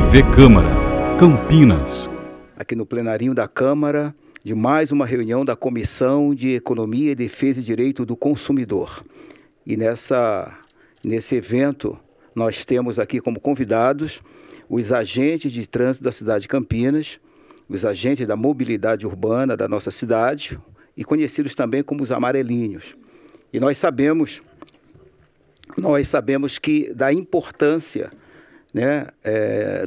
TV Câmara, Campinas. Aqui no plenarinho da Câmara, de mais uma reunião da Comissão de Economia, Defesa e Direito do Consumidor. E nesse evento, nós temos aqui como convidados os agentes de trânsito da cidade de Campinas, os agentes da mobilidade urbana da nossa cidade e conhecidos também como os amarelinhos. E nós sabemos que da importância, né,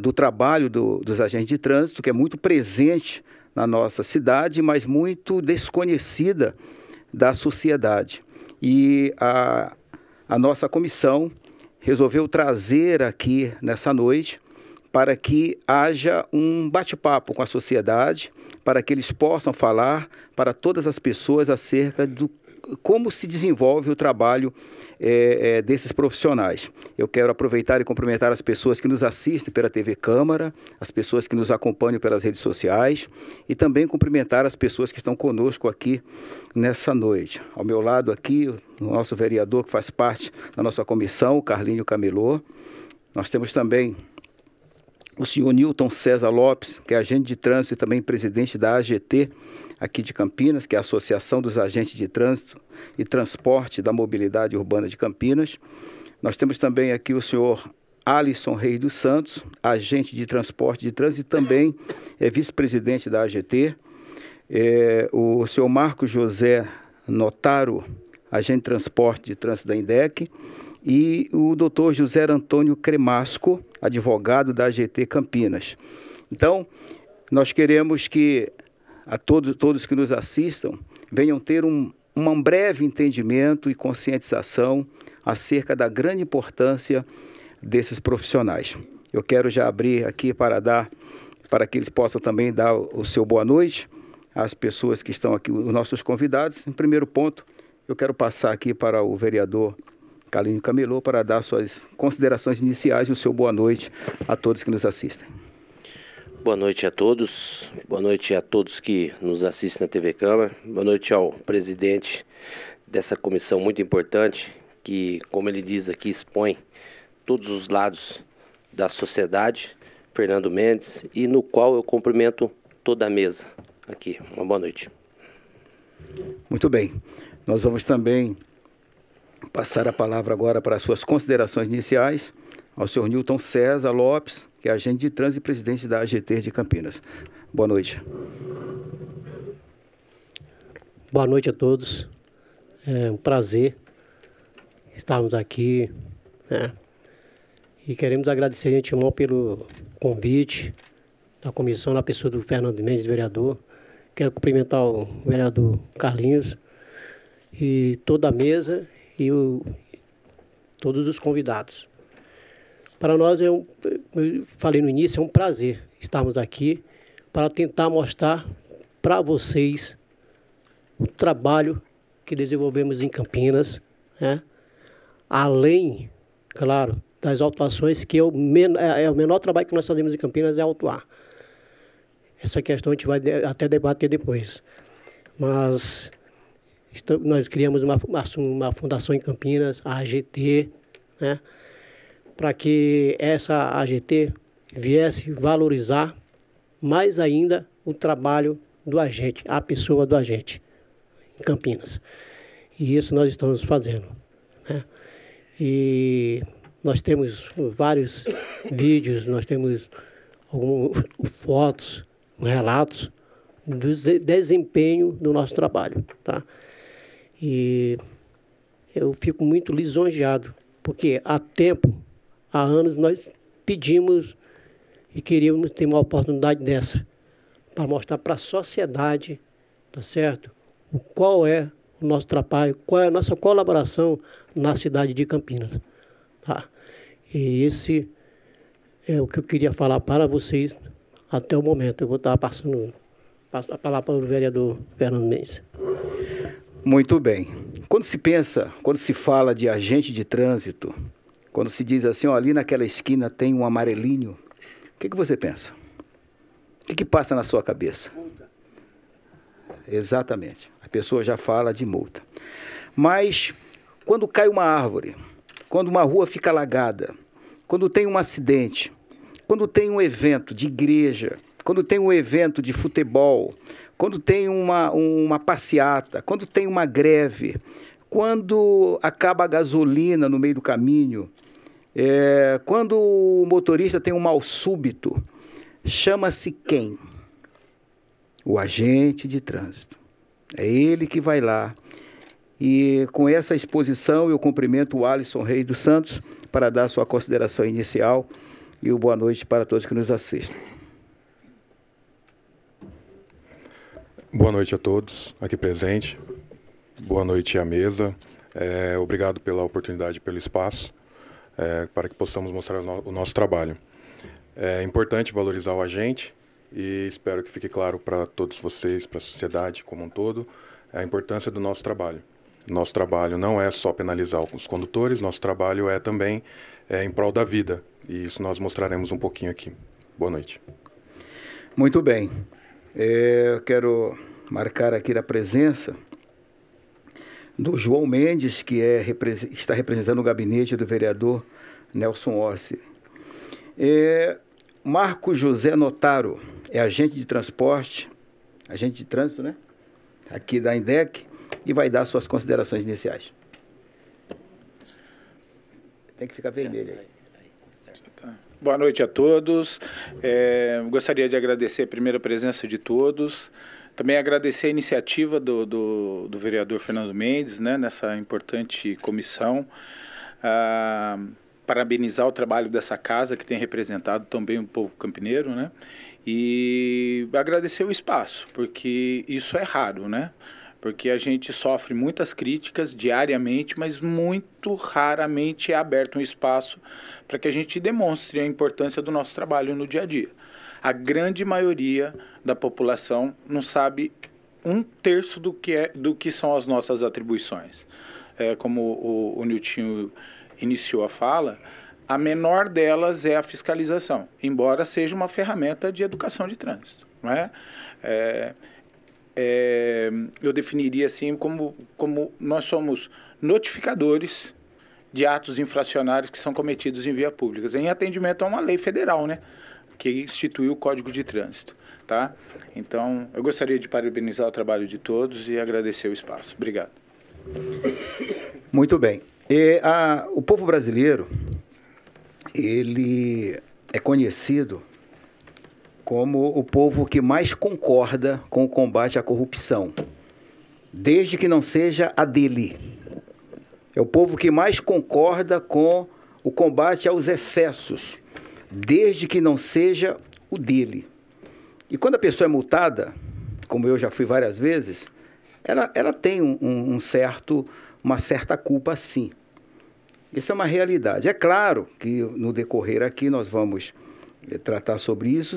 do trabalho dos agentes de trânsito, que é muito presente na nossa cidade, mas muito desconhecida da sociedade. E a nossa comissão resolveu trazer aqui nessa noite para que haja um bate-papo com a sociedade, para que eles possam falar para todas as pessoas acerca do como se desenvolve o trabalho desses profissionais. Eu quero aproveitar e cumprimentar as pessoas que nos assistem pela TV Câmara, as pessoas que nos acompanham pelas redes sociais e também cumprimentar as pessoas que estão conosco aqui nessa noite. Ao meu lado aqui, o nosso vereador que faz parte da nossa comissão, o Carlinho Camelô. Nós temos também o senhor Nilton César Lopes, que é agente de trânsito e também presidente da AGT aqui de Campinas, que é a Associação dos Agentes de Trânsito e Transporte da Mobilidade Urbana de Campinas. Nós temos também aqui o senhor Alisson Reis dos Santos, agente de transporte de trânsito e também é vice-presidente da AGT. O senhor Marcos José Notaro, agente de transporte de trânsito da INDEC. E o doutor José Antônio Cremasco, advogado da AGT Campinas. Então, nós queremos que a todos que nos assistam venham ter um breve entendimento e conscientização acerca da grande importância desses profissionais. Eu quero já abrir aqui para que eles possam também dar o seu boa noite às pessoas que estão aqui, os nossos convidados. Em primeiro ponto, eu quero passar aqui para o vereador Carlinho Camelô para dar suas considerações iniciais e o seu boa noite a todos que nos assistem. Boa noite a todos que nos assistem na TV Câmara, boa noite ao presidente dessa comissão muito importante, que, como ele diz aqui, expõe todos os lados da sociedade, Fernando Mendes, e no qual eu cumprimento toda a mesa aqui. Uma boa noite. Muito bem, nós vamos também passar a palavra agora para as suas considerações iniciais ao senhor Nilton César Lopes, que é agente de trânsito e presidente da AGT de Campinas. Boa noite. Boa noite a todos. É um prazer estarmos aqui, né? E queremos agradecer de antemão pelo convite da comissão, na pessoa do Fernando Mendes, vereador. Quero cumprimentar o vereador Carlinhos e toda a mesa e todos os convidados. Para nós, eu falei no início, é um prazer estarmos aqui para tentar mostrar para vocês o trabalho que desenvolvemos em Campinas, né? Além, claro, das autuações, que é o menor trabalho que nós fazemos em Campinas é autuar. Essa questão a gente vai até debater depois. Mas nós criamos uma fundação em Campinas, a AGT, né? Para que essa AGT viesse valorizar mais ainda o trabalho do agente, a pessoa do agente em Campinas. E isso nós estamos fazendo, né? E nós temos vários vídeos, nós temos algumas fotos, relatos do desempenho do nosso trabalho, tá? E eu fico muito lisonjeado, porque há anos nós pedimos e queríamos ter uma oportunidade dessa, para mostrar para a sociedade, tá certo? Qual é o nosso trabalho, qual é a nossa colaboração na cidade de Campinas, tá? E esse é o que eu queria falar para vocês até o momento. Eu vou estar passando a palavra para o vereador Fernando Mendes. Muito bem. Quando se fala de agente de trânsito, quando se diz assim, ó, ali naquela esquina tem um amarelinho, o que você pensa? O que passa na sua cabeça? Multa. Exatamente. A pessoa já fala de multa. Mas quando cai uma árvore, quando uma rua fica alagada, quando tem um acidente, quando tem um evento de igreja, quando tem um evento de futebol, quando tem uma passeata, quando tem uma greve, quando acaba a gasolina no meio do caminho, quando o motorista tem um mal súbito, chama-se quem? O agente de trânsito. É ele que vai lá. E com essa exposição eu cumprimento o Alisson Reis dos Santos para dar sua consideração inicial e o boa noite para todos que nos assistem. Boa noite a todos aqui presentes. Boa noite à mesa. Obrigado pela oportunidade, pelo espaço, para que possamos mostrar o nosso trabalho. É importante valorizar o agente e espero que fique claro para todos vocês, para a sociedade como um todo, a importância do nosso trabalho. Nosso trabalho não é só penalizar os condutores, nosso trabalho é também em prol da vida. E isso nós mostraremos um pouquinho aqui. Boa noite. Muito bem. Eu quero marcar aqui a presença do João Mendes, que está representando o gabinete do vereador Nelson Orsi. Marco José Notaro é agente de transporte, agente de trânsito, né? Aqui da INDEC, e vai dar suas considerações iniciais. Tem que ficar vermelho aí. Boa noite a todos. Gostaria de agradecer a primeira presença de todos. Também agradecer a iniciativa do vereador Fernando Mendes, né, nessa importante comissão. Parabenizar o trabalho dessa casa, que tem representado também o povo campineiro, né? E agradecer o espaço, porque isso é raro, né? Porque a gente sofre muitas críticas diariamente, mas muito raramente é aberto um espaço para que a gente demonstre a importância do nosso trabalho no dia a dia. A grande maioria da população não sabe 1/3 do que são as nossas atribuições. Como o Niltinho iniciou a fala, a menor delas é a fiscalização, embora seja uma ferramenta de educação de trânsito, não é? Eu definiria assim como nós somos notificadores de atos infracionários que são cometidos em via pública, em atendimento a uma lei federal, né, que instituiu o Código de Trânsito, tá? Então, eu gostaria de parabenizar o trabalho de todos e agradecer o espaço. Obrigado. Muito bem. O povo brasileiro, ele é conhecido como o povo que mais concorda com o combate à corrupção, desde que não seja a dele. É o povo que mais concorda com o combate aos excessos, desde que não seja o dele. E quando a pessoa é multada, como eu já fui várias vezes, ela tem uma certa culpa, sim. Isso é uma realidade. É claro que no decorrer aqui nós vamos tratar sobre isso,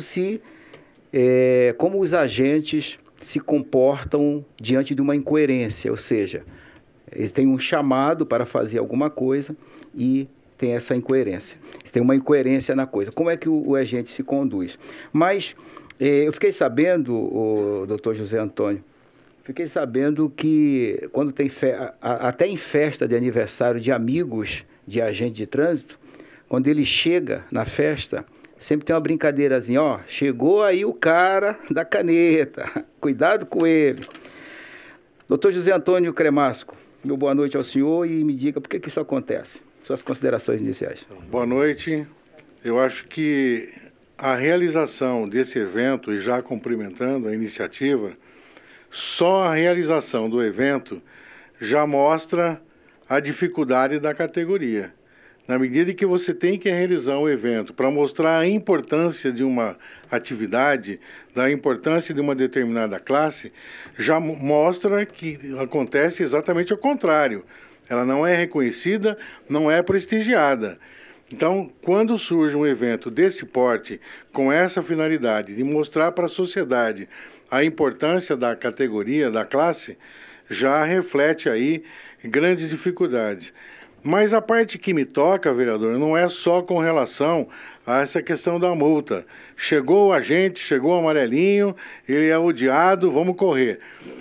como os agentes se comportam diante de uma incoerência, ou seja, eles têm um chamado para fazer alguma coisa e tem essa incoerência. Tem uma incoerência na coisa. Como é que o agente se conduz? Mas eu fiquei sabendo, o doutor José Antônio, fiquei sabendo que quando tem até em festa de aniversário de amigos de agente de trânsito, quando ele chega na festa, sempre tem uma brincadeirazinha, chegou aí o cara da caneta, cuidado com ele. Doutor José Antônio Cremasco, meu boa noite ao senhor e me diga por que isso acontece. Suas considerações iniciais. Boa noite. Eu acho que a realização desse evento, e já cumprimentando a iniciativa, só a realização do evento já mostra a dificuldade da categoria. Na medida em que você tem que realizar um evento para mostrar a importância de uma atividade, da importância de uma determinada classe, já mostra que acontece exatamente o contrário. Ela não é reconhecida, não é prestigiada. Então, quando surge um evento desse porte, com essa finalidade de mostrar para a sociedade a importância da categoria, da classe, já reflete aí grandes dificuldades. Mas a parte que me toca, vereador, não é só com relação a essa questão da multa. Chegou o agente, chegou o amarelinho, ele é odiado, vamos correr.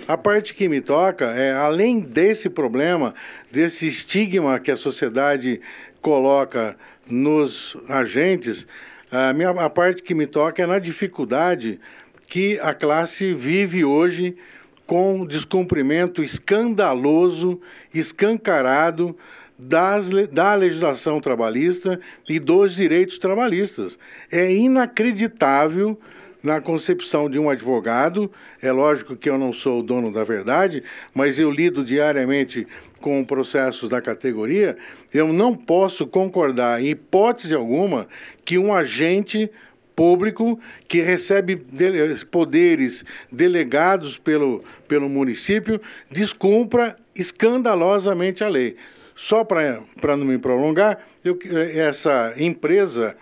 A parte que me toca é, além desse problema, desse estigma que a sociedade coloca nos agentes, A parte que me toca é na dificuldade que a classe vive hoje com descumprimento escandaloso, escancarado da legislação trabalhista e dos direitos trabalhistas. É inacreditável na concepção de um advogado. É lógico que eu não sou o dono da verdade, mas eu lido diariamente com processos da categoria. Eu não posso concordar, em hipótese alguma, que um agente público que recebe poderes delegados pelo município descumpra escandalosamente a lei. Só para não me prolongar, essa empresa,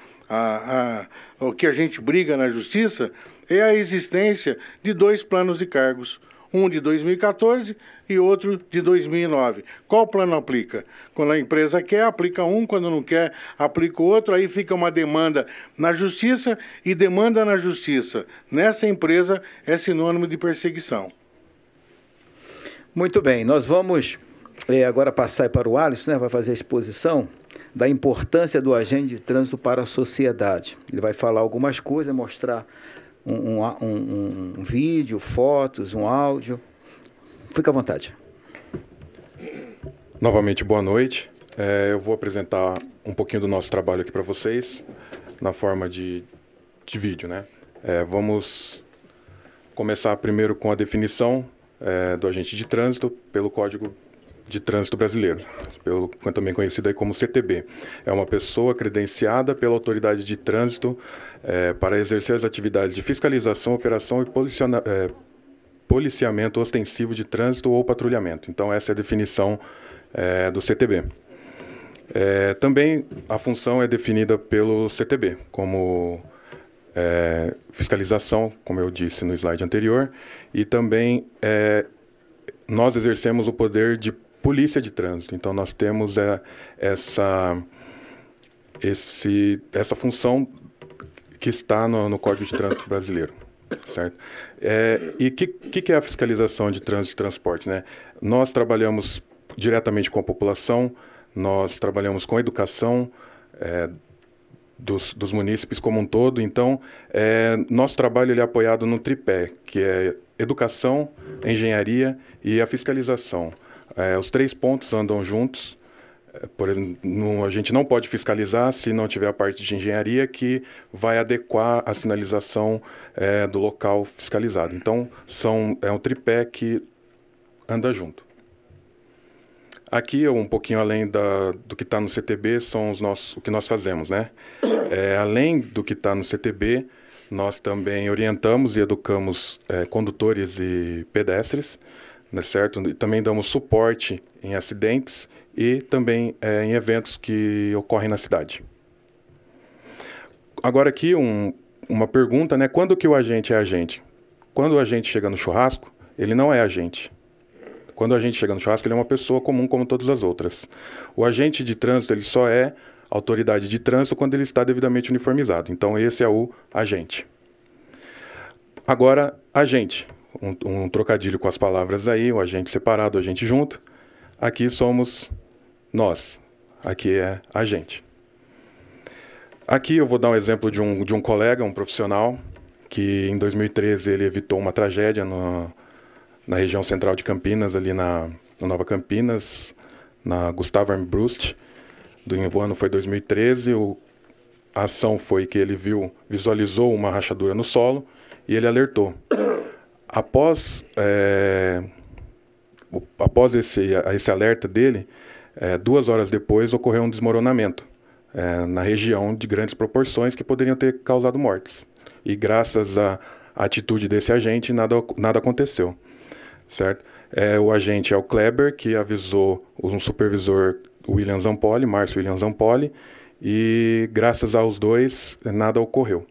o que a gente briga na justiça, é a existência de 2 planos de cargos, um de 2014 e outro de 2009. Qual plano aplica? Quando a empresa quer, aplica um, quando não quer, aplica o outro, aí fica uma demanda na justiça, e demanda na justiça nessa empresa é sinônimo de perseguição. Muito bem, nós vamos agora passar para o Alisson, né, vai fazer a exposição da importância do agente de trânsito para a sociedade. Ele vai falar algumas coisas, mostrar um vídeo, fotos, um áudio. Fica à vontade. Novamente, boa noite. Eu vou apresentar um pouquinho do nosso trabalho aqui para vocês, na forma de vídeo, né? Vamos começar primeiro com a definição do agente de trânsito pelo Código de Trânsito Brasileiro, também conhecido aí como CTB. É uma pessoa credenciada pela autoridade de trânsito para exercer as atividades de fiscalização, operação e policiamento ostensivo de trânsito ou patrulhamento. Então, essa é a definição do CTB. Também a função é definida pelo CTB como fiscalização, como eu disse no slide anterior, e também nós exercemos o poder de polícia de trânsito. Então, nós temos essa função que está no Código de Trânsito Brasileiro, certo? E o que é a fiscalização de trânsito e transporte, né? Nós trabalhamos diretamente com a população, nós trabalhamos com a educação dos munícipes como um todo. Então, nosso trabalho ele é apoiado no tripé, que é educação, engenharia e a fiscalização. Os 3 pontos andam juntos. Por exemplo, a gente não pode fiscalizar se não tiver a parte de engenharia que vai adequar a sinalização do local fiscalizado. Então, é um tripé que anda junto. Aqui, um pouquinho além do que está no CTB, são o que nós fazemos, né? Além do que está no CTB, nós também orientamos e educamos condutores e pedestres, né, certo? E também damos suporte em acidentes e também em eventos que ocorrem na cidade. Agora aqui uma pergunta, né? Quando que o agente é agente? Quando o agente chega no churrasco, ele não é agente. Quando a gente chega no churrasco, ele é uma pessoa comum como todas as outras. O agente de trânsito, ele só é autoridade de trânsito quando ele está devidamente uniformizado. Então, esse é o agente. Agora, agente. Um trocadilho com as palavras aí, o agente separado, o agente junto. Aqui somos nós. Aqui é agente. Aqui eu vou dar um exemplo de um colega, um profissional, que em 2013 ele evitou uma tragédia na região central de Campinas, ali na Nova Campinas, na Gustavo Armbrust. O ano foi 2013. A ação foi que ele visualizou uma rachadura no solo e ele alertou. Após esse alerta dele, 2 horas depois ocorreu um desmoronamento na região de grandes proporções que poderiam ter causado mortes. E graças à atitude desse agente, nada aconteceu. Certo? O agente é o Kleber, que avisou um supervisor, Márcio William Zampoli, e graças aos dois, nada ocorreu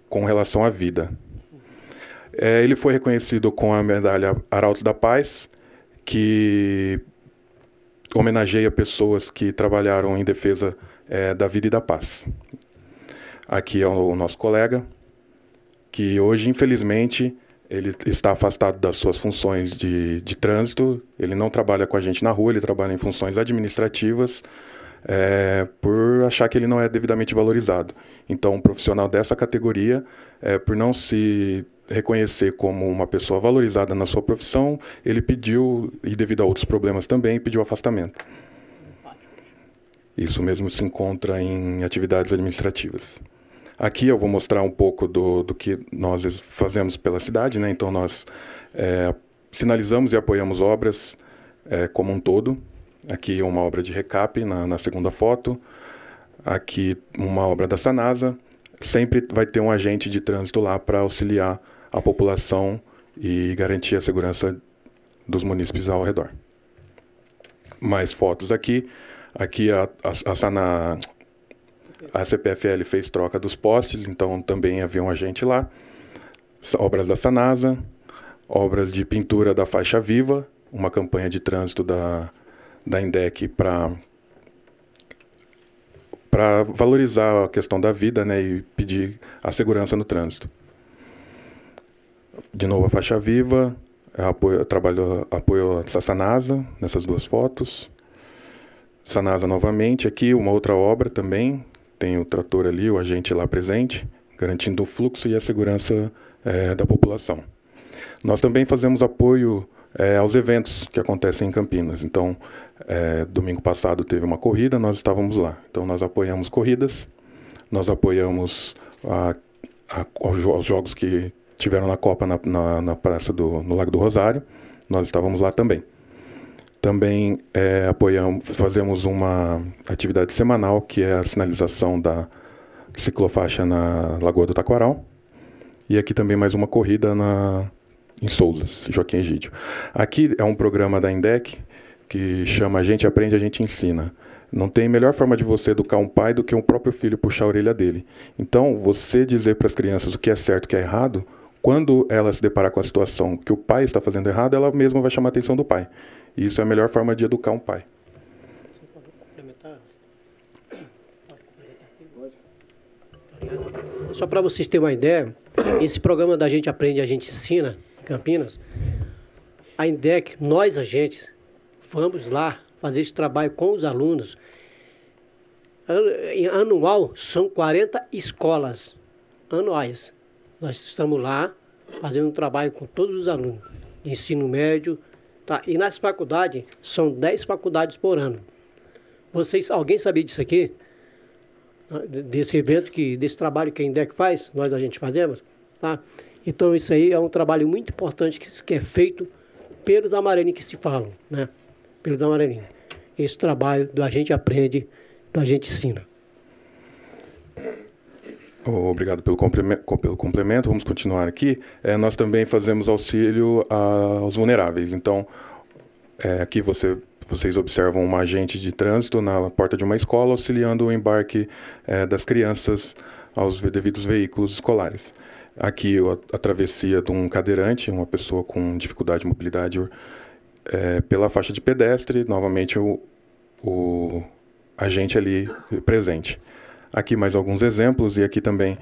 com relação à vida. Ele foi reconhecido com a medalha Arautos da Paz, que homenageia pessoas que trabalharam em defesa da vida e da paz. Aqui é o nosso colega, que hoje, infelizmente, ele está afastado das suas funções de trânsito. Ele não trabalha com a gente na rua, ele trabalha em funções administrativas por achar que ele não é devidamente valorizado. Então, um profissional dessa categoria, por não se reconhecer como uma pessoa valorizada na sua profissão, ele pediu, e devido a outros problemas também, pediu afastamento. Isso mesmo se encontra em atividades administrativas. Aqui eu vou mostrar um pouco do que nós fazemos pela cidade, né? Então, nós sinalizamos e apoiamos obras como um todo. Aqui uma obra de recap na segunda foto. Aqui uma obra da Sanasa. Sempre vai ter um agente de trânsito lá para auxiliar a população e garantir a segurança dos munícipes ao redor. Mais fotos aqui. Aqui a CPFL fez troca dos postes, então também havia um agente lá. Obras da Sanasa, obras de pintura da Faixa Viva, uma campanha de trânsito da INDEC para valorizar a questão da vida, né, e pedir a segurança no trânsito. De novo a Faixa Viva, apoio a Sanasa nessas duas fotos. Sanasa novamente, aqui uma outra obra também, tem o trator ali, o agente lá presente, garantindo o fluxo e a segurança da população. Nós também fazemos apoio aos eventos que acontecem em Campinas. Então, domingo passado teve uma corrida, nós estávamos lá. Então, nós apoiamos corridas, nós apoiamos os jogos que tiveram na Copa na praça no Lago do Rosário, nós estávamos lá também. Também fazemos uma atividade semanal, que é a sinalização da ciclofaixa na Lagoa do Taquaral. E aqui também mais uma corrida em Souzas, Joaquim Egídio. Aqui é um programa da INDEC que chama A Gente Aprende, A Gente Ensina. Não tem melhor forma de você educar um pai do que um próprio filho puxar a orelha dele. Então, você dizer para as crianças o que é certo e o que é errado, quando ela se deparar com a situação que o pai está fazendo errado, ela mesma vai chamar a atenção do pai. E isso é a melhor forma de educar um pai. Só para vocês terem uma ideia, esse programa da Gente Aprende, A Gente Ensina, em Campinas, a INDEC, nós agentes, vamos lá fazer esse trabalho com os alunos. Anual, são 40 escolas anuais. Nós estamos lá fazendo um trabalho com todos os alunos de ensino médio. Tá? E nas faculdades, são 10 faculdades por ano. Alguém sabia disso aqui? Desse evento, desse trabalho que a INDEC faz, nós a gente fazemos? Tá? Então, isso aí é um trabalho muito importante que é feito pelos amarelinhos que se falam, né? Pelos amarelinhos. Esse trabalho do A Gente Aprende, do A Gente Ensina. Obrigado pelo complemento. Vamos continuar aqui. Nós também fazemos auxílio aos vulneráveis. Então, aqui vocês observam um agente de trânsito na porta de uma escola auxiliando o embarque das crianças aos devidos veículos escolares. Aqui a travessia de um cadeirante, uma pessoa com dificuldade de mobilidade pela faixa de pedestre, novamente o agente ali presente. Aqui mais alguns exemplos, e aqui também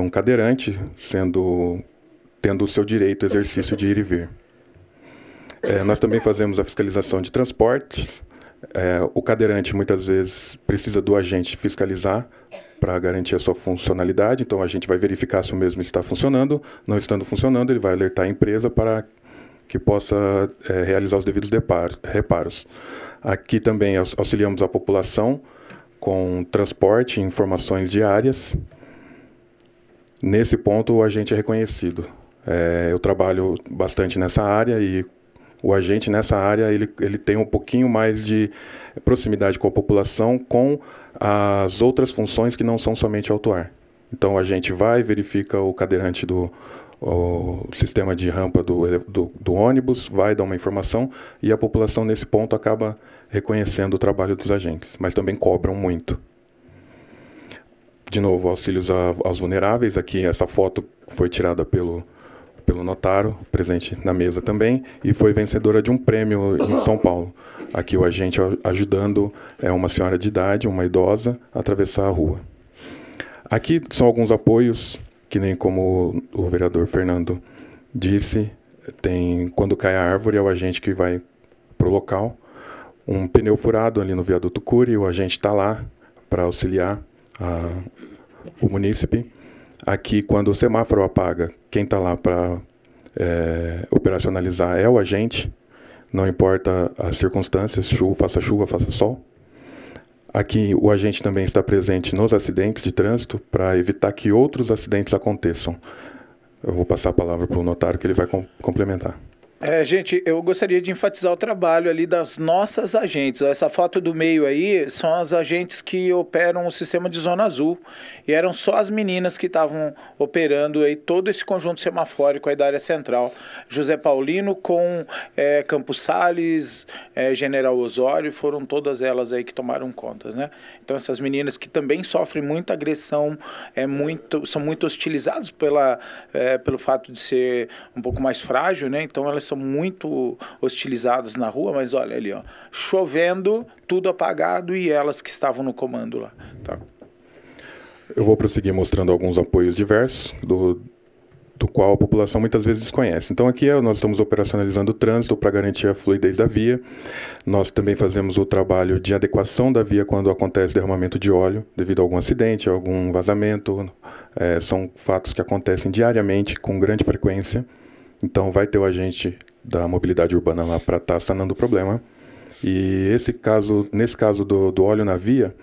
um cadeirante tendo o seu direito, exercício de ir e vir. Nós também fazemos a fiscalização de transportes. O cadeirante muitas vezes precisa do agente fiscalizar para garantir a sua funcionalidade, então a gente vai verificar se o mesmo está funcionando. Não estando funcionando, ele vai alertar a empresa para que possa realizar os devidos reparos. Aqui também auxiliamos a população com transporte e informações diárias. Nesse ponto, o agente é reconhecido. Eu trabalho bastante nessa área e o agente nessa área ele tem um pouquinho mais de proximidade com a população, com as outras funções que não são somente autuar. Então, a gente vai, verifica o cadeirante o sistema de rampa do ônibus, vai dar uma informação e a população, nesse ponto, acaba reconhecendo o trabalho dos agentes, mas também cobram muito. De novo, auxílios aos vulneráveis. Aqui, essa foto foi tirada pelo notário, presente na mesa também, e foi vencedora de um prêmio em São Paulo. Aqui o agente ajudando uma senhora de idade, uma idosa, a atravessar a rua. Aqui são alguns apoios, que nem como o vereador Fernando disse, quando cai a árvore, é o agente que vai para o local. um pneu furado ali no viaduto Cury, o agente está lá para auxiliar o munícipe. Aqui, quando o semáforo apaga, quem está lá para operacionalizar é o agente, não importa as circunstâncias, chuva, faça sol. Aqui, o agente também está presente nos acidentes de trânsito para evitar que outros acidentes aconteçam. Eu vou passar a palavra para o notário, que ele vai complementar. Gente, eu gostaria de enfatizar o trabalho ali das nossas agentes. Essa foto do meio aí são as agentes que operam o sistema de Zona Azul. E eram só as meninas que estavam operando aí todo esse conjunto semafórico aí da área central. José Paulino com Campos Sales, General Osório, foram todas elas aí que tomaram conta, né? Então essas meninas que também sofrem muita agressão, são muito hostilizadas pelo fato de ser um pouco mais frágil, né? Então elas são muito hostilizadas na rua, mas olha ali, ó, chovendo, tudo apagado e elas que estavam no comando lá. Tá. Eu vou prosseguir mostrando alguns apoios diversos, do qual a população muitas vezes desconhece. Então aqui nós estamos operacionalizando o trânsito para garantir a fluidez da via. Nós também fazemos o trabalho de adequação da via quando acontece derramamento de óleo, devido a algum acidente, algum vazamento. São fatos que acontecem diariamente, com grande frequência. Então vai ter o agente da mobilidade urbana lá para estar sanando o problema. E nesse caso do óleo na via,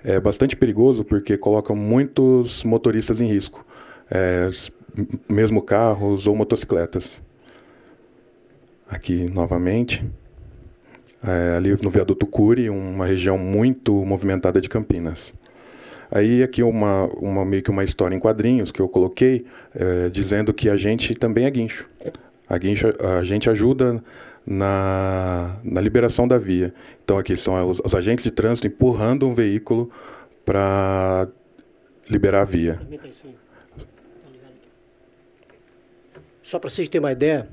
é bastante perigoso porque coloca muitos motoristas em risco. Mesmo carros ou motocicletas. Aqui novamente, ali no viaduto Cury, uma região muito movimentada de Campinas. Aí aqui meio que uma história em quadrinhos que eu coloquei, dizendo que a gente também é guincho. A gente ajuda na liberação da via. Então aqui são os agentes de trânsito empurrando um veículo para liberar a via. Só para vocês terem uma ideia,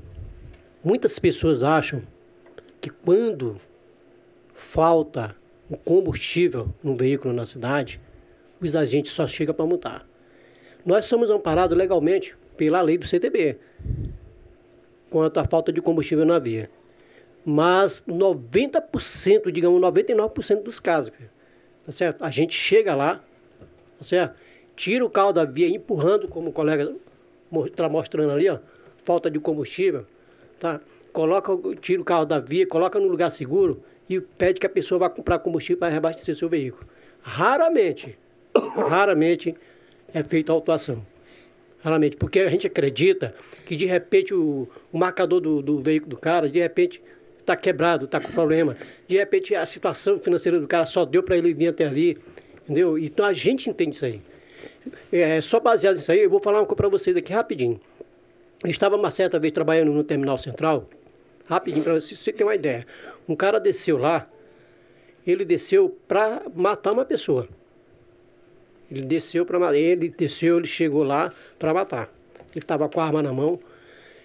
muitas pessoas acham que quando falta um combustível no veículo na cidade, os agentes só chegam para multar. Nós somos amparados legalmente pela lei do CTB, quanto à falta de combustível na via. Mas 90%, digamos 99% dos casos, tá certo? A gente chega lá, tá certo? Tira o carro da via empurrando, como o colega está mostrando ali, ó, falta de combustível, tá? Tira o carro da via, coloca no lugar seguro e pede que a pessoa vá comprar combustível para reabastecer seu veículo. Raramente é feita a autuação. Raramente, porque a gente acredita que de repente o marcador do veículo do cara, de repente está quebrado, está com problema. De repente a situação financeira do cara só deu para ele vir até ali, entendeu? Então a gente entende isso aí. Só baseado nisso aí, eu vou falar uma coisa para vocês aqui rapidinho. Eu estava uma certa vez trabalhando no terminal central, rapidinho, para você ter uma ideia. Um cara desceu lá, ele desceu para matar uma pessoa. Ele chegou lá para matar. Ele estava com a arma na mão,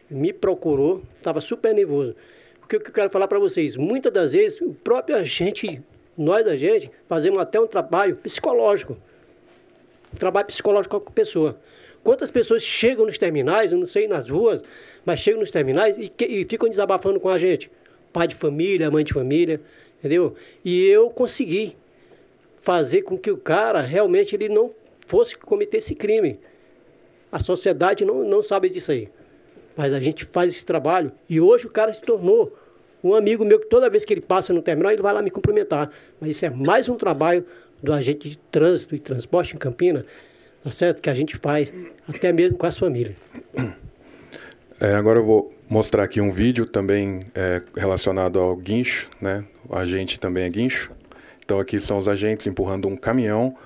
me procurou, estava super nervoso. O que eu quero falar para vocês, muitas das vezes, o próprio agente, nós agentes, fazemos até um trabalho psicológico. Trabalho psicológico com a pessoa. Quantas pessoas chegam nos terminais, eu não sei nas ruas, mas chegam nos terminais e ficam desabafando com a gente. Pai de família, mãe de família, entendeu? E eu consegui fazer com que o cara realmente ele não fosse cometer esse crime. A sociedade não sabe disso aí. Mas a gente faz esse trabalho e hoje o cara se tornou um amigo meu que toda vez que ele passa no terminal, ele vai lá me cumprimentar. Mas isso é mais um trabalho do agente de trânsito e transporte em Campinas, tá certo? Que a gente faz até mesmo com as famílias. Agora eu vou mostrar aqui um vídeo também relacionado ao guincho, né? O agente também é guincho. Então aqui são os agentes empurrando um caminhão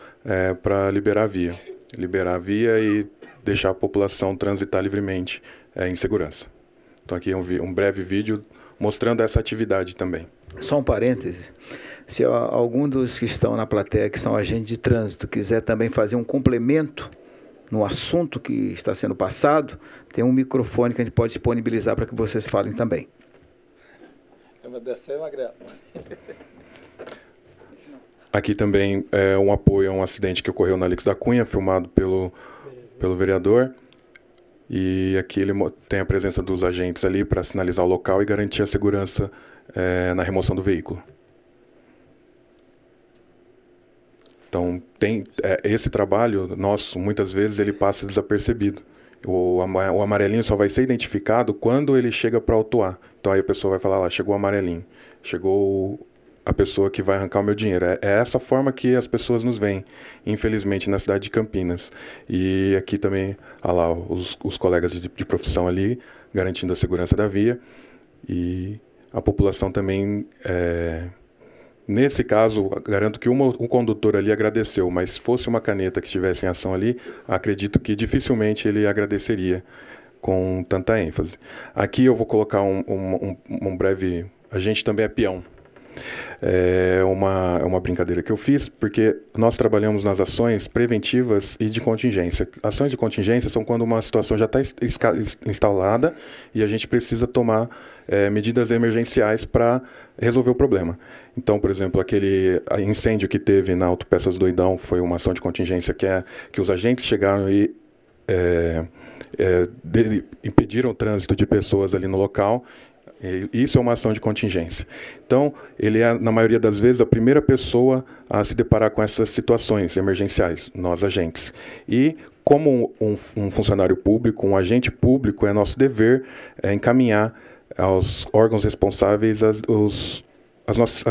para liberar a via. Liberar a via e deixar a população transitar livremente em segurança. Então aqui é um breve vídeo mostrando essa atividade também. Só um parêntese. Se algum dos que estão na plateia, que são agentes de trânsito, quiser também fazer um complemento no assunto que está sendo passado, tem um microfone que a gente pode disponibilizar para que vocês falem também. Eu vou descer, Magrelo. Aqui também é um apoio a um acidente que ocorreu na Alix da Cunha, filmado pelo vereador. E aqui ele tem a presença dos agentes ali para sinalizar o local e garantir a segurança na remoção do veículo. Então, esse trabalho nosso, muitas vezes, ele passa desapercebido. O amarelinho só vai ser identificado quando ele chega para autuar. Então, aí a pessoa vai falar, lá, chegou o amarelinho, chegou a pessoa que vai arrancar o meu dinheiro. É essa forma que as pessoas nos veem, infelizmente, na cidade de Campinas. E aqui também, lá, os colegas de profissão ali, garantindo a segurança da via. E a população também... Nesse caso, garanto que um condutor ali agradeceu, mas se fosse uma caneta que estivesse em ação ali, acredito que dificilmente ele agradeceria com tanta ênfase. Aqui eu vou colocar um breve... A gente também é peão. É uma brincadeira que eu fiz, porque nós trabalhamos nas ações preventivas e de contingência. Ações de contingência são quando uma situação já está instalada e a gente precisa tomar medidas emergenciais para resolver o problema. Então, por exemplo, aquele incêndio que teve na Autopeças Doidão foi uma ação de contingência que os agentes chegaram e impediram o trânsito de pessoas ali no local. Isso é uma ação de contingência. Então, ele é, na maioria das vezes, a primeira pessoa a se deparar com essas situações emergenciais, nós agentes. E, como um funcionário público, um agente público, é nosso dever encaminhar aos órgãos responsáveis as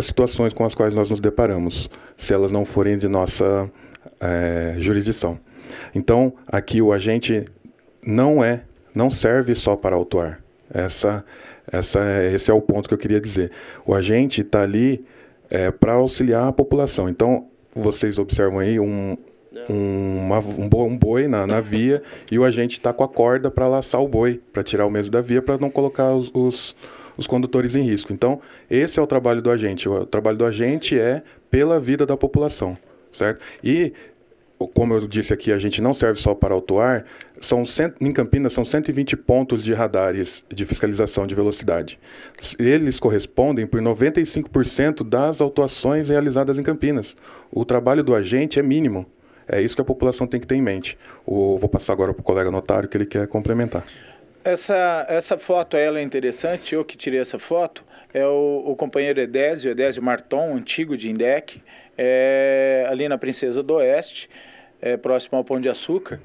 situações com as quais nós nos deparamos, se elas não forem de nossa jurisdição. Então, aqui o agente não serve só para autuar. Esse é o ponto que eu queria dizer. O agente está ali para auxiliar a população. Então, vocês observam aí um boi na via e o agente está com a corda para laçar o boi, para tirar o mesmo da via, para não colocar os condutores em risco. Então, esse é o trabalho do agente. O trabalho do agente é pela vida da população, certo? E, como eu disse aqui, a gente não serve só para autuar. Em Campinas são 120 pontos de radares de fiscalização de velocidade. Eles correspondem por 95% das autuações realizadas em Campinas. O trabalho do agente é mínimo. É isso que a população tem que ter em mente. Vou passar agora para o colega notário que ele quer complementar. Essa foto ela é interessante. Eu que tirei essa foto é o companheiro Edésio Marton, antigo de Indec, ali na Princesa do Oeste, próximo ao Pão de Açúcar.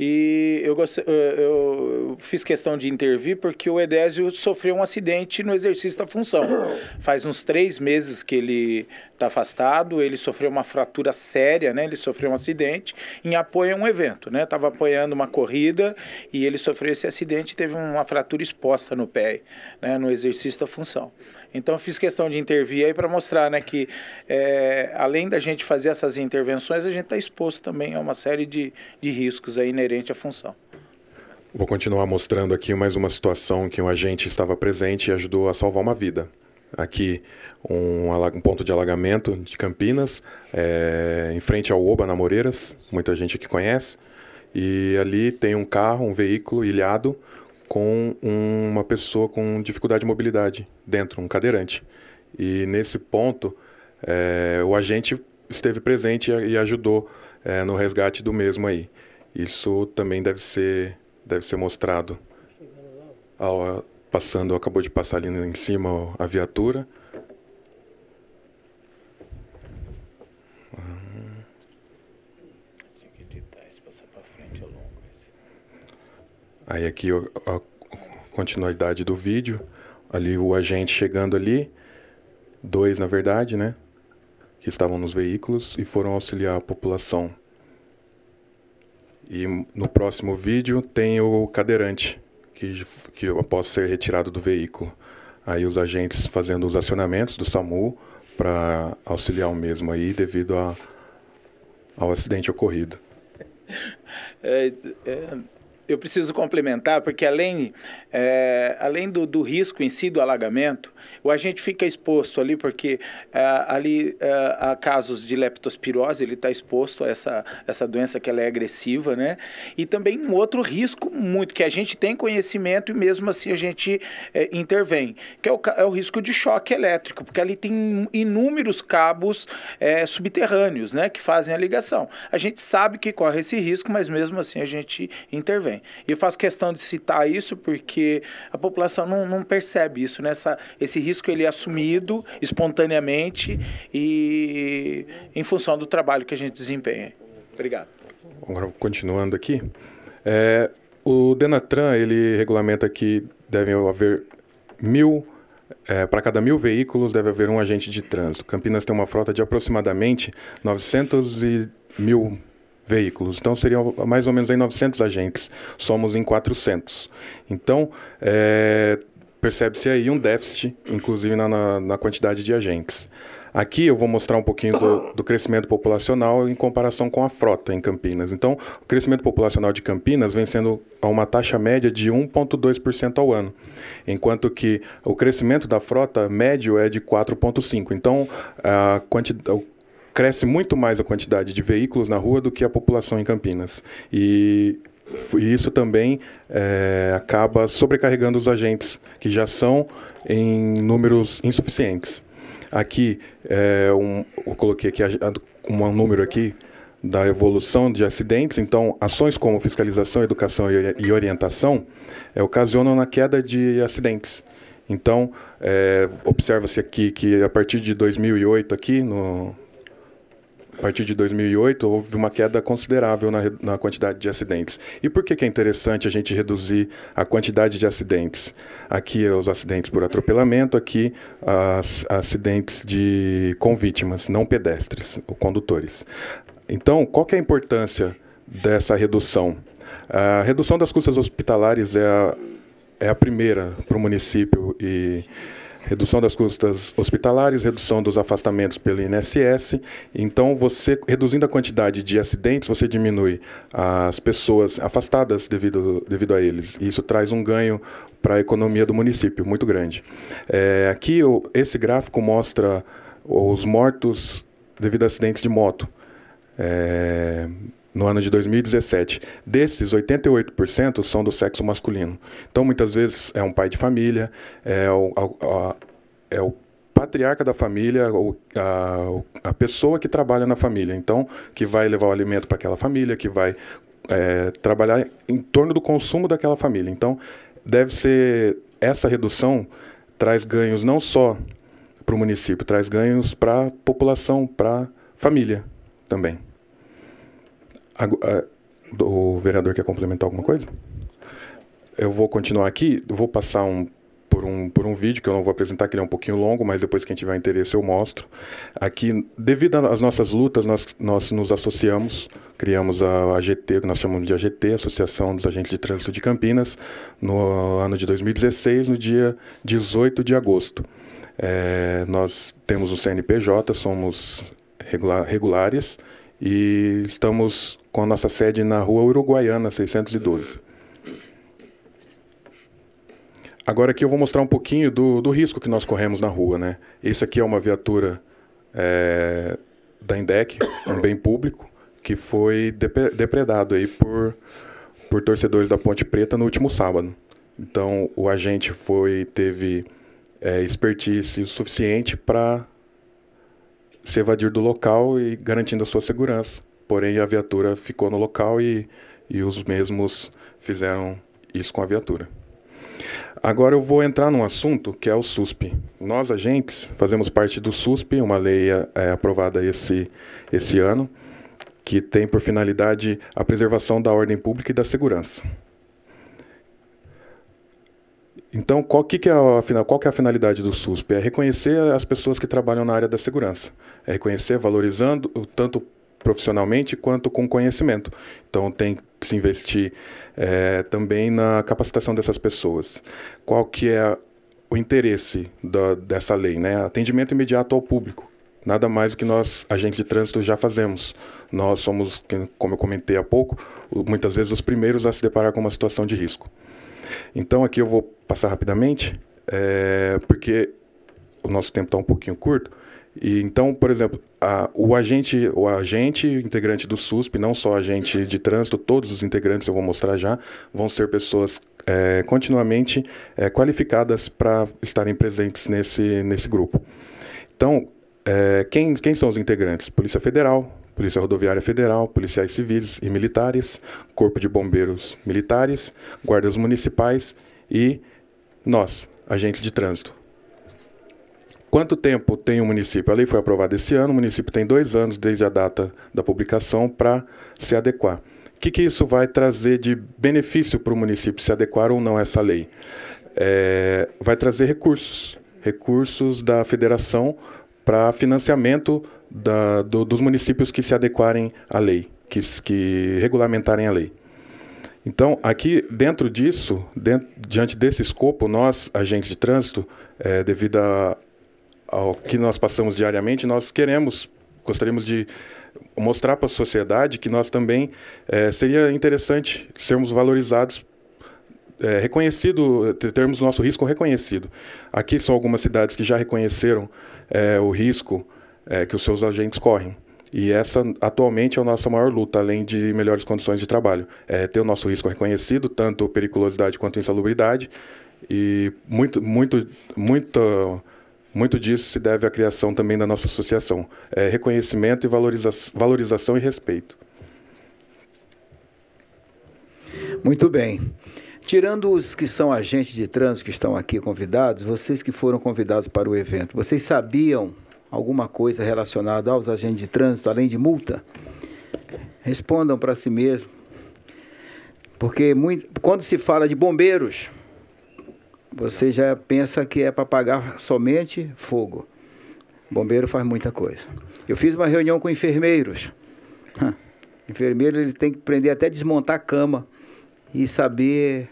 E eu fiz questão de intervir porque o Edésio sofreu um acidente no exercício da função. Faz uns 3 meses que ele está afastado, ele sofreu uma fratura séria, né? Ele sofreu um acidente em apoio a um evento, né? Estava apoiando uma corrida e ele sofreu esse acidente e teve uma fratura exposta no pé, né? No exercício da função. Então, eu fiz questão de intervir aí para mostrar, né, que além da gente fazer essas intervenções, a gente está exposto também a uma série de riscos aí inerente à função. Vou continuar mostrando aqui mais uma situação que um agente estava presente e ajudou a salvar uma vida. Aqui, um ponto de alagamento de Campinas, em frente ao Oba, na Moreiras, muita gente aqui conhece. E ali tem um veículo ilhado, com uma pessoa com dificuldade de mobilidade dentro, um cadeirante. E nesse ponto, o agente esteve presente e ajudou no resgate do mesmo aí. Isso também deve ser mostrado. Acabou de passar ali em cima a viatura. Aí aqui a continuidade do vídeo, ali o agente chegando ali, 2 na verdade, né, que estavam nos veículos e foram auxiliar a população. E no próximo vídeo tem o cadeirante, que após ser retirado do veículo. Aí os agentes fazendo os acionamentos do SAMU para auxiliar o mesmo aí devido ao acidente ocorrido. Eu preciso complementar, porque além do risco em si do alagamento, o agente fica exposto ali, porque ali há casos de leptospirose, ele está exposto a essa doença que ela é agressiva, né? E também um outro risco muito, que a gente tem conhecimento e mesmo assim a gente intervém, que é o risco de choque elétrico, porque ali tem inúmeros cabos subterrâneos, né, que fazem a ligação. A gente sabe que corre esse risco, mas mesmo assim a gente intervém. também. E eu faço questão de citar isso porque a população não percebe isso, né? Esse risco ele é assumido espontaneamente e em função do trabalho que a gente desempenha. Obrigado. Agora, continuando aqui, o Denatran ele regulamenta que deve haver para cada 1.000 veículos deve haver um agente de trânsito. Campinas tem uma frota de aproximadamente 900.000 veículos. Então, seriam mais ou menos aí 900 agentes. Somos em 400. Então, percebe-se aí um déficit, inclusive na quantidade de agentes. Aqui eu vou mostrar um pouquinho do crescimento populacional em comparação com a frota em Campinas. Então, o crescimento populacional de Campinas vem sendo a uma taxa média de 1,2% ao ano, enquanto que o crescimento da frota médio é de 4,5%. Então, cresce muito mais a quantidade de veículos na rua do que a população em Campinas. E isso também acaba sobrecarregando os agentes, que já são em números insuficientes. Aqui, eu coloquei aqui um número aqui da evolução de acidentes. Então, ações como fiscalização, educação e orientação ocasionam na queda de acidentes. Então, observa-se aqui que a partir de 2008, a partir de 2008, houve uma queda considerável na quantidade de acidentes. E por que é interessante a gente reduzir a quantidade de acidentes? Aqui os acidentes por atropelamento, aqui acidentes com vítimas, não pedestres, ou condutores. Então, qual que é a importância dessa redução? A redução das custas hospitalares é a primeira para o município e redução das custas hospitalares, redução dos afastamentos pelo INSS. Então, você reduzindo a quantidade de acidentes, você diminui as pessoas afastadas devido a eles. E isso traz um ganho para a economia do município muito grande. Aqui, esse gráfico mostra os mortos devido a acidentes de moto. No ano de 2017. Desses, 88% são do sexo masculino. Então, muitas vezes, é um pai de família, é o patriarca da família, a pessoa que trabalha na família. Então, que vai levar o alimento para aquela família, que vai trabalhar em torno do consumo daquela família. Então, essa redução traz ganhos não só para o município, traz ganhos para a população, para a família também. O vereador quer complementar alguma coisa? Eu vou continuar aqui, vou passar por um vídeo que eu não vou apresentar, que ele é um pouquinho longo, mas depois quem tiver interesse eu mostro. Aqui, devido às nossas lutas, nós nos associamos, criamos a AGT, que nós chamamos de AGT, Associação dos Agentes de Trânsito de Campinas, no ano de 2016, no dia 18 de agosto. Nós temos o CNPJ, somos regulares, e estamos com a nossa sede na Rua Uruguaiana, 612. Agora aqui eu vou mostrar um pouquinho do risco que nós corremos na rua, né? Esse aqui é uma viatura da INDEC, um bem público, que foi depredado aí por torcedores da Ponte Preta no último sábado. Então, o agente teve expertise suficiente para se evadir do local e garantindo a sua segurança. Porém, a viatura ficou no local e os mesmos fizeram isso com a viatura. Agora eu vou entrar num assunto que é o SUSP. Nós, agentes, fazemos parte do SUSP, uma lei aprovada esse ano, que tem por finalidade a preservação da ordem pública e da segurança. Então, qual que é a finalidade do SUSP? É reconhecer as pessoas que trabalham na área da segurança. É reconhecer, valorizando, tanto profissionalmente quanto com conhecimento. Então, tem que se investir também na capacitação dessas pessoas. Qual que é o interesse dessa lei, né? Atendimento imediato ao público. Nada mais do que nós, agentes de trânsito, já fazemos. Nós somos, como eu comentei há pouco, muitas vezes os primeiros a se deparar com uma situação de risco. Então, aqui eu vou passar rapidamente, porque o nosso tempo está um pouquinho curto. E, então, por exemplo, o agente integrante do SUSP, não só agente de trânsito, todos os integrantes, eu vou mostrar já, vão ser pessoas continuamente qualificadas para estarem presentes nesse grupo. Então, Quem são os integrantes? Polícia Federal, Polícia Rodoviária Federal, policiais civis e militares, Corpo de Bombeiros Militares, guardas municipais e nós, agentes de trânsito. Quanto tempo tem o município? A lei foi aprovada esse ano, o município tem 2 anos desde a data da publicação para se adequar. O que isso vai trazer de benefício para o município se adequar ou não a essa lei? Vai trazer recursos da federação para financiamento dos municípios que se adequarem à lei, que regulamentarem a lei. Então, aqui, dentro disso, diante desse escopo, nós, agentes de trânsito, devido ao que nós passamos diariamente, nós gostaríamos de mostrar para a sociedade que nós também seria interessante sermos valorizados, termos nosso risco reconhecido. Aqui são algumas cidades que já reconheceram o risco que os seus agentes correm. E essa, atualmente, é a nossa maior luta, além de melhores condições de trabalho. Ter o nosso risco reconhecido, tanto periculosidade quanto insalubridade. E muito disso se deve à criação também da nossa associação. Reconhecimento e valorização e respeito. Muito bem. Tirando os que são agentes de trânsito que estão aqui convidados, vocês que foram convidados para o evento, vocês sabiam alguma coisa relacionada aos agentes de trânsito, além de multa? Respondam para si mesmo. Porque quando se fala de bombeiros, você já pensa que é para pagar somente fogo. Bombeiro faz muita coisa. Eu fiz uma reunião com enfermeiros. Enfermeiro, ele tem que aprender até a desmontar a cama e saber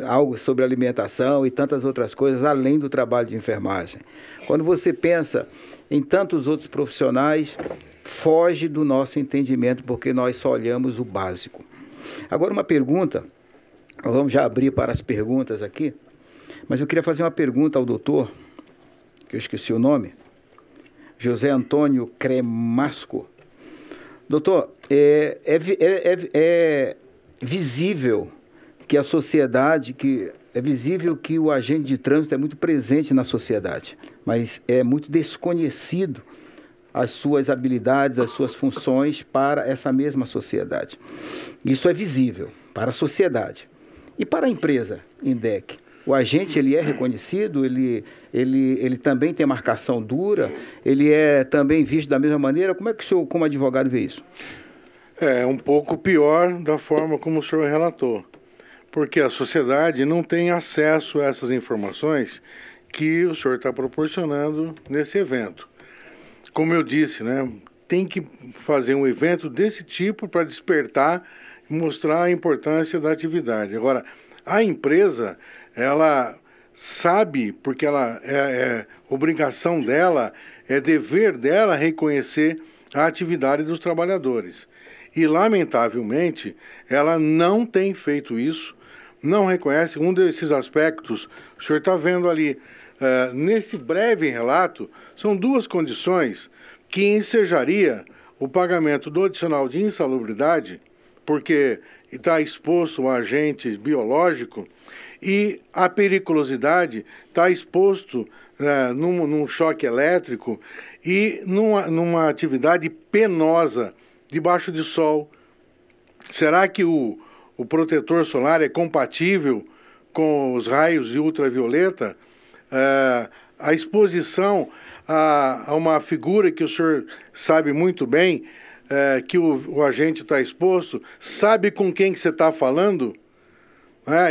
algo sobre alimentação e tantas outras coisas, além do trabalho de enfermagem. Quando você pensa em tantos outros profissionais, foge do nosso entendimento, porque nós só olhamos o básico. Agora, uma pergunta, vamos já abrir para as perguntas aqui, mas eu queria fazer uma pergunta ao doutor, que eu esqueci o nome, José Antônio Cremasco. Doutor, é visível que a sociedade, é visível que o agente de trânsito é muito presente na sociedade, mas é muito desconhecido as suas habilidades, as suas funções para essa mesma sociedade. Isso é visível para a sociedade. E para a empresa, INDEC, o agente ele é reconhecido, ele também tem marcação dura, ele é também visto da mesma maneira. Como é que o senhor, como advogado, vê isso? É um pouco pior da forma como o senhor relatou, porque a sociedade não tem acesso a essas informações que o senhor está proporcionando nesse evento. Como eu disse, né, tem que fazer um evento desse tipo para despertar e mostrar a importância da atividade. Agora, a empresa, ela sabe, porque ela obrigação dela, é dever dela reconhecer a atividade dos trabalhadores. E, lamentavelmente, ela não tem feito isso, não reconhece um desses aspectos. O senhor está vendo ali, nesse breve relato, são 2 condições que ensejaria o pagamento do adicional de insalubridade, porque está exposto a agente biológico, e a periculosidade está exposto num choque elétrico e numa atividade penosa, debaixo de sol. Será que o protetor solar é compatível com os raios de ultravioleta? A exposição a uma figura que o senhor sabe muito bem, que o agente está exposto, sabe com quem que você está falando?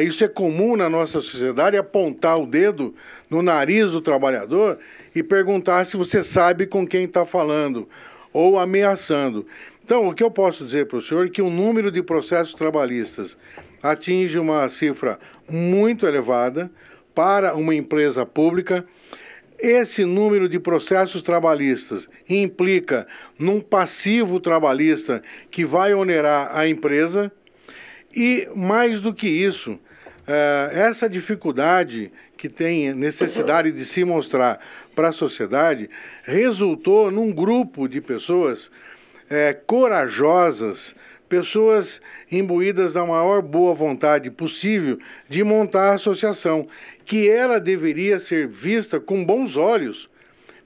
Isso é comum na nossa sociedade, apontar o dedo no nariz do trabalhador e perguntar se você sabe com quem está falando ou ameaçando. Então, o que eu posso dizer para o senhor é que o número de processos trabalhistas atinge uma cifra muito elevada para uma empresa pública. Esse número de processos trabalhistas implica num passivo trabalhista que vai onerar a empresa. E, mais do que isso, essa dificuldade que tem necessidade de se mostrar para a sociedade resultou num grupo de pessoas corajosas, pessoas imbuídas da maior boa vontade possível de montar a associação, que ela deveria ser vista com bons olhos,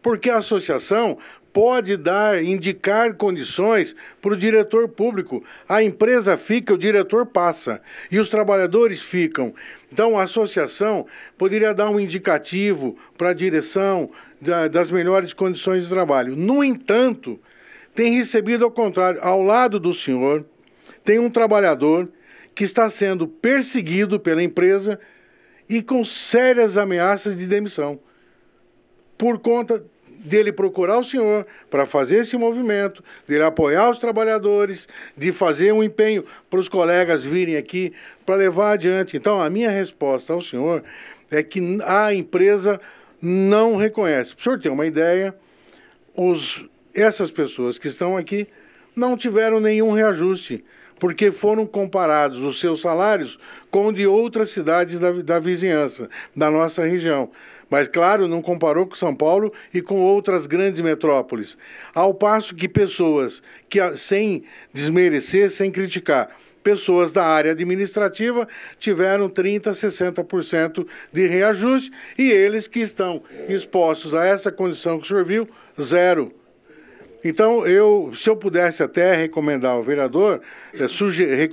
porque a associação pode indicar condições para o diretor público. A empresa fica, o diretor passa, e os trabalhadores ficam. Então, a associação poderia dar um indicativo para a direção das melhores condições de trabalho. No entanto, tem recebido ao contrário. Ao lado do senhor, tem um trabalhador que está sendo perseguido pela empresa e com sérias ameaças de demissão, por conta dele procurar o senhor para fazer esse movimento, dele apoiar os trabalhadores, de fazer um empenho para os colegas virem aqui para levar adiante. Então, a minha resposta ao senhor é que a empresa não reconhece. Para o senhor ter uma ideia, essas pessoas que estão aqui não tiveram nenhum reajuste, porque foram comparados os seus salários com de outras cidades da vizinhança, da nossa região. Mas, claro, não comparou com São Paulo e com outras grandes metrópoles. Ao passo que pessoas, sem desmerecer, sem criticar, pessoas da área administrativa tiveram 30%, 60% de reajuste, e eles que estão expostos a essa condição que o senhor viu, zero. Então, se eu pudesse até recomendar ao vereador, sugerir,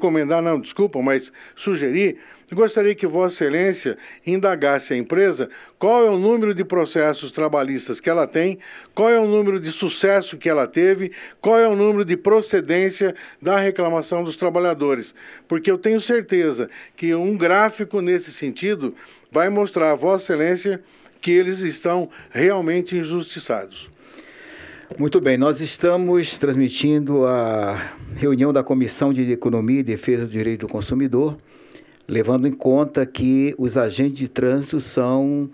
eu gostaria que Vossa Excelência indagasse a empresa qual é o número de processos trabalhistas que ela tem, qual é o número de sucesso que ela teve, qual é o número de procedência da reclamação dos trabalhadores. Porque eu tenho certeza que um gráfico nesse sentido vai mostrar a Vossa Excelência que eles estão realmente injustiçados. Muito bem, nós estamos transmitindo a reunião da Comissão de Economia e Defesa do Direito do Consumidor, levando em conta que os agentes de trânsito são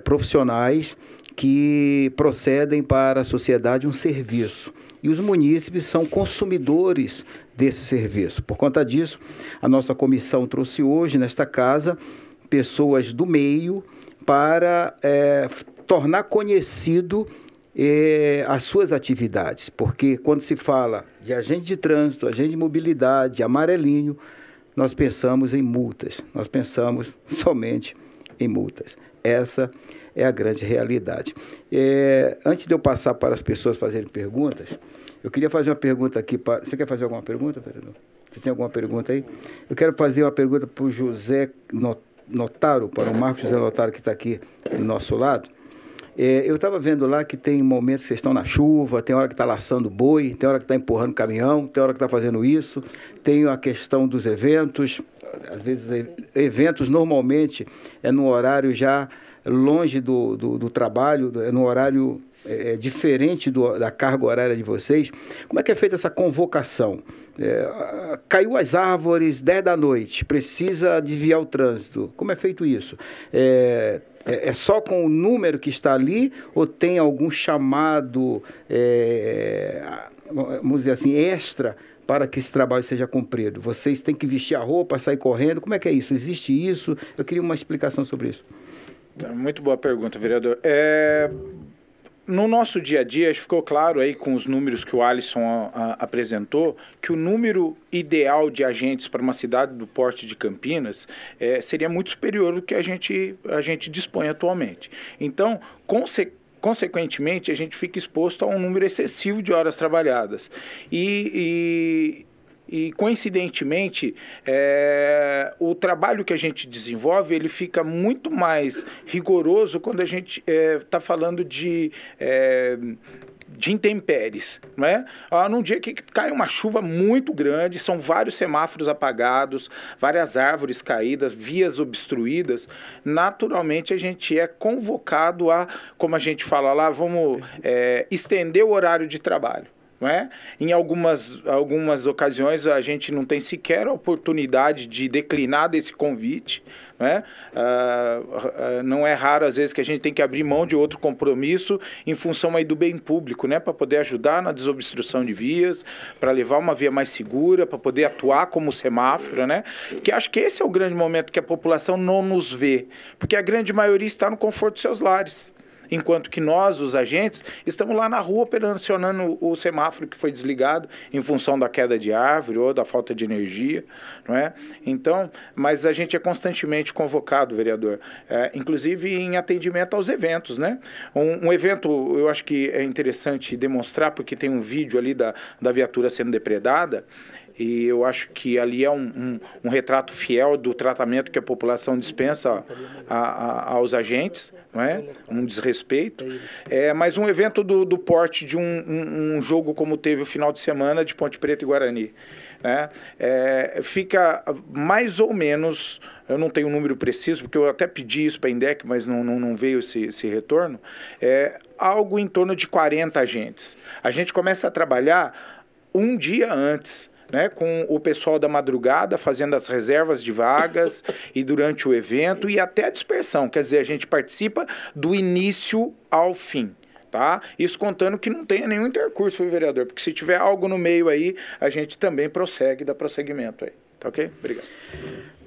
profissionais que procedem para a sociedade um serviço. E os munícipes são consumidores desse serviço. Por conta disso, a nossa comissão trouxe hoje, nesta casa, pessoas do meio para tornar conhecido as suas atividades, porque quando se fala de agente de trânsito, agente de mobilidade, amarelinho, nós pensamos em multas, nós pensamos somente em multas. Essa é a grande realidade. Antes de eu passar para as pessoas fazerem perguntas, eu queria fazer uma pergunta aqui. Você quer fazer alguma pergunta, vereador? Você tem alguma pergunta aí? Eu quero fazer uma pergunta para o José Notaro, para o Marcos José Notaro, que está aqui do nosso lado. Eu estava vendo lá que tem momentos que vocês estão na chuva, tem hora que está laçando boi, tem hora que está empurrando caminhão, tem hora que está fazendo isso, tem a questão dos eventos. Às vezes, eventos normalmente é no horário já longe do trabalho, é no horário diferente da carga horária de vocês. Como é que é feita essa convocação? Caiu as árvores 10 da noite, precisa desviar o trânsito. Como é feito isso? É só com o número que está ali ou tem algum chamado, vamos dizer assim, extra para que esse trabalho seja cumprido? Vocês têm que vestir a roupa, sair correndo? Como é que é isso? Existe isso? Eu queria uma explicação sobre isso. Muito boa pergunta, vereador. No nosso dia a dia, ficou claro aí com os números que o Alisson apresentou, que o número ideal de agentes para uma cidade do porte de Campinas seria muito superior ao que a gente dispõe atualmente. Então, consequentemente, a gente fica exposto a um número excessivo de horas trabalhadas. E coincidentemente, o trabalho que a gente desenvolve, ele fica muito mais rigoroso quando a gente está falando de intempéries, não é? Num dia que cai uma chuva muito grande, são vários semáforos apagados, várias árvores caídas, vias obstruídas, naturalmente a gente é convocado a, como a gente fala lá, vamos estender o horário de trabalho. Não é? Em algumas ocasiões a gente não tem sequer a oportunidade de declinar desse convite. Não é? Não é raro às vezes que a gente tem que abrir mão de outro compromisso em função aí do bem público, né? Para poder ajudar na desobstrução de vias, para levar uma via mais segura, para poder atuar como semáforo, né? Porque acho que esse é o grande momento que a população não nos vê, porque a grande maioria está no conforto dos seus lares. enquanto que nós, os agentes, estamos lá na rua operacionando o semáforo que foi desligado em função da queda de árvore ou da falta de energia, não é? Então, mas a gente é constantemente convocado, vereador, inclusive em atendimento aos eventos, né? Um evento, eu acho que é interessante demonstrar, porque tem um vídeo ali da viatura sendo depredada, e eu acho que ali é um retrato fiel do tratamento que a população dispensa aos agentes, não é? Um desrespeito. Mas um evento do porte de um jogo como teve o final de semana de Ponte Preta e Guarani, né? Fica mais ou menos, eu não tenho um número preciso, porque eu até pedi isso para a INDEC, mas não veio esse retorno, algo em torno de 40 agentes. A gente começa a trabalhar um dia antes, né, com o pessoal da madrugada fazendo as reservas de vagas e durante o evento e até a dispersão. Quer dizer, a gente participa do início ao fim. Tá? Isso contando que não tenha nenhum intercurso, vereador, porque se tiver algo no meio aí, a gente também dá prosseguimento aí. Tá ok? Obrigado.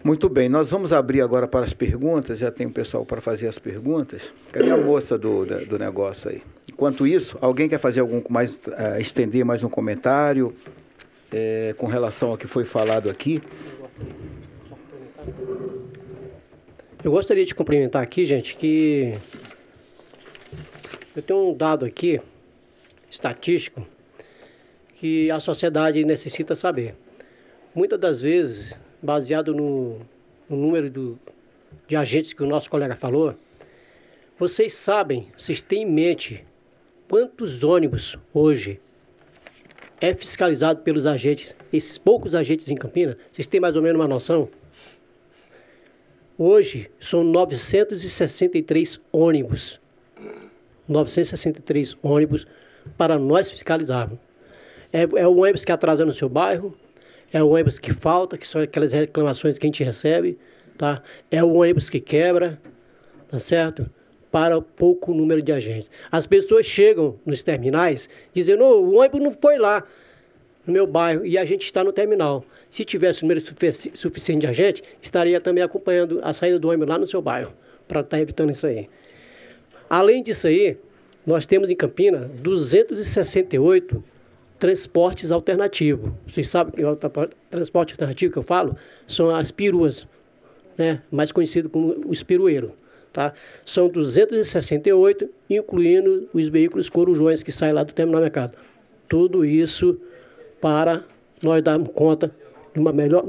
Muito bem, nós vamos abrir agora para as perguntas, já tem o pessoal para fazer as perguntas. Cadê a moça do negócio aí? Enquanto isso, alguém quer fazer estender mais um comentário com relação ao que foi falado aqui? Eu gostaria de cumprimentar aqui, gente, que eu tenho um dado aqui, estatístico, que a sociedade necessita saber. Muitas das vezes, baseado no número de agentes que o nosso colega falou, vocês têm em mente quantos ônibus hoje é fiscalizado pelos agentes, esses poucos agentes em Campinas? Vocês têm mais ou menos uma noção? Hoje são 963 ônibus. 963 ônibus para nós fiscalizarmos. É o ônibus que atrasa no seu bairro, é o ônibus que falta, que são aquelas reclamações que a gente recebe, tá? É o ônibus que quebra, tá certo? Para pouco número de agentes. As pessoas chegam nos terminais dizendo, o ônibus não foi lá no meu bairro e a gente está no terminal. Se tivesse número suficiente de agentes, estaria também acompanhando a saída do ônibus lá no seu bairro, para estar evitando isso aí. Além disso aí, nós temos em Campinas 268 transportes alternativos. Vocês sabem que o transporte alternativo que eu falo são as peruas, né? Mais conhecido como o espirueiro. Tá? São 268, incluindo os veículos corujões que saem lá do terminal mercado. Tudo isso para nós darmos conta de uma melhor,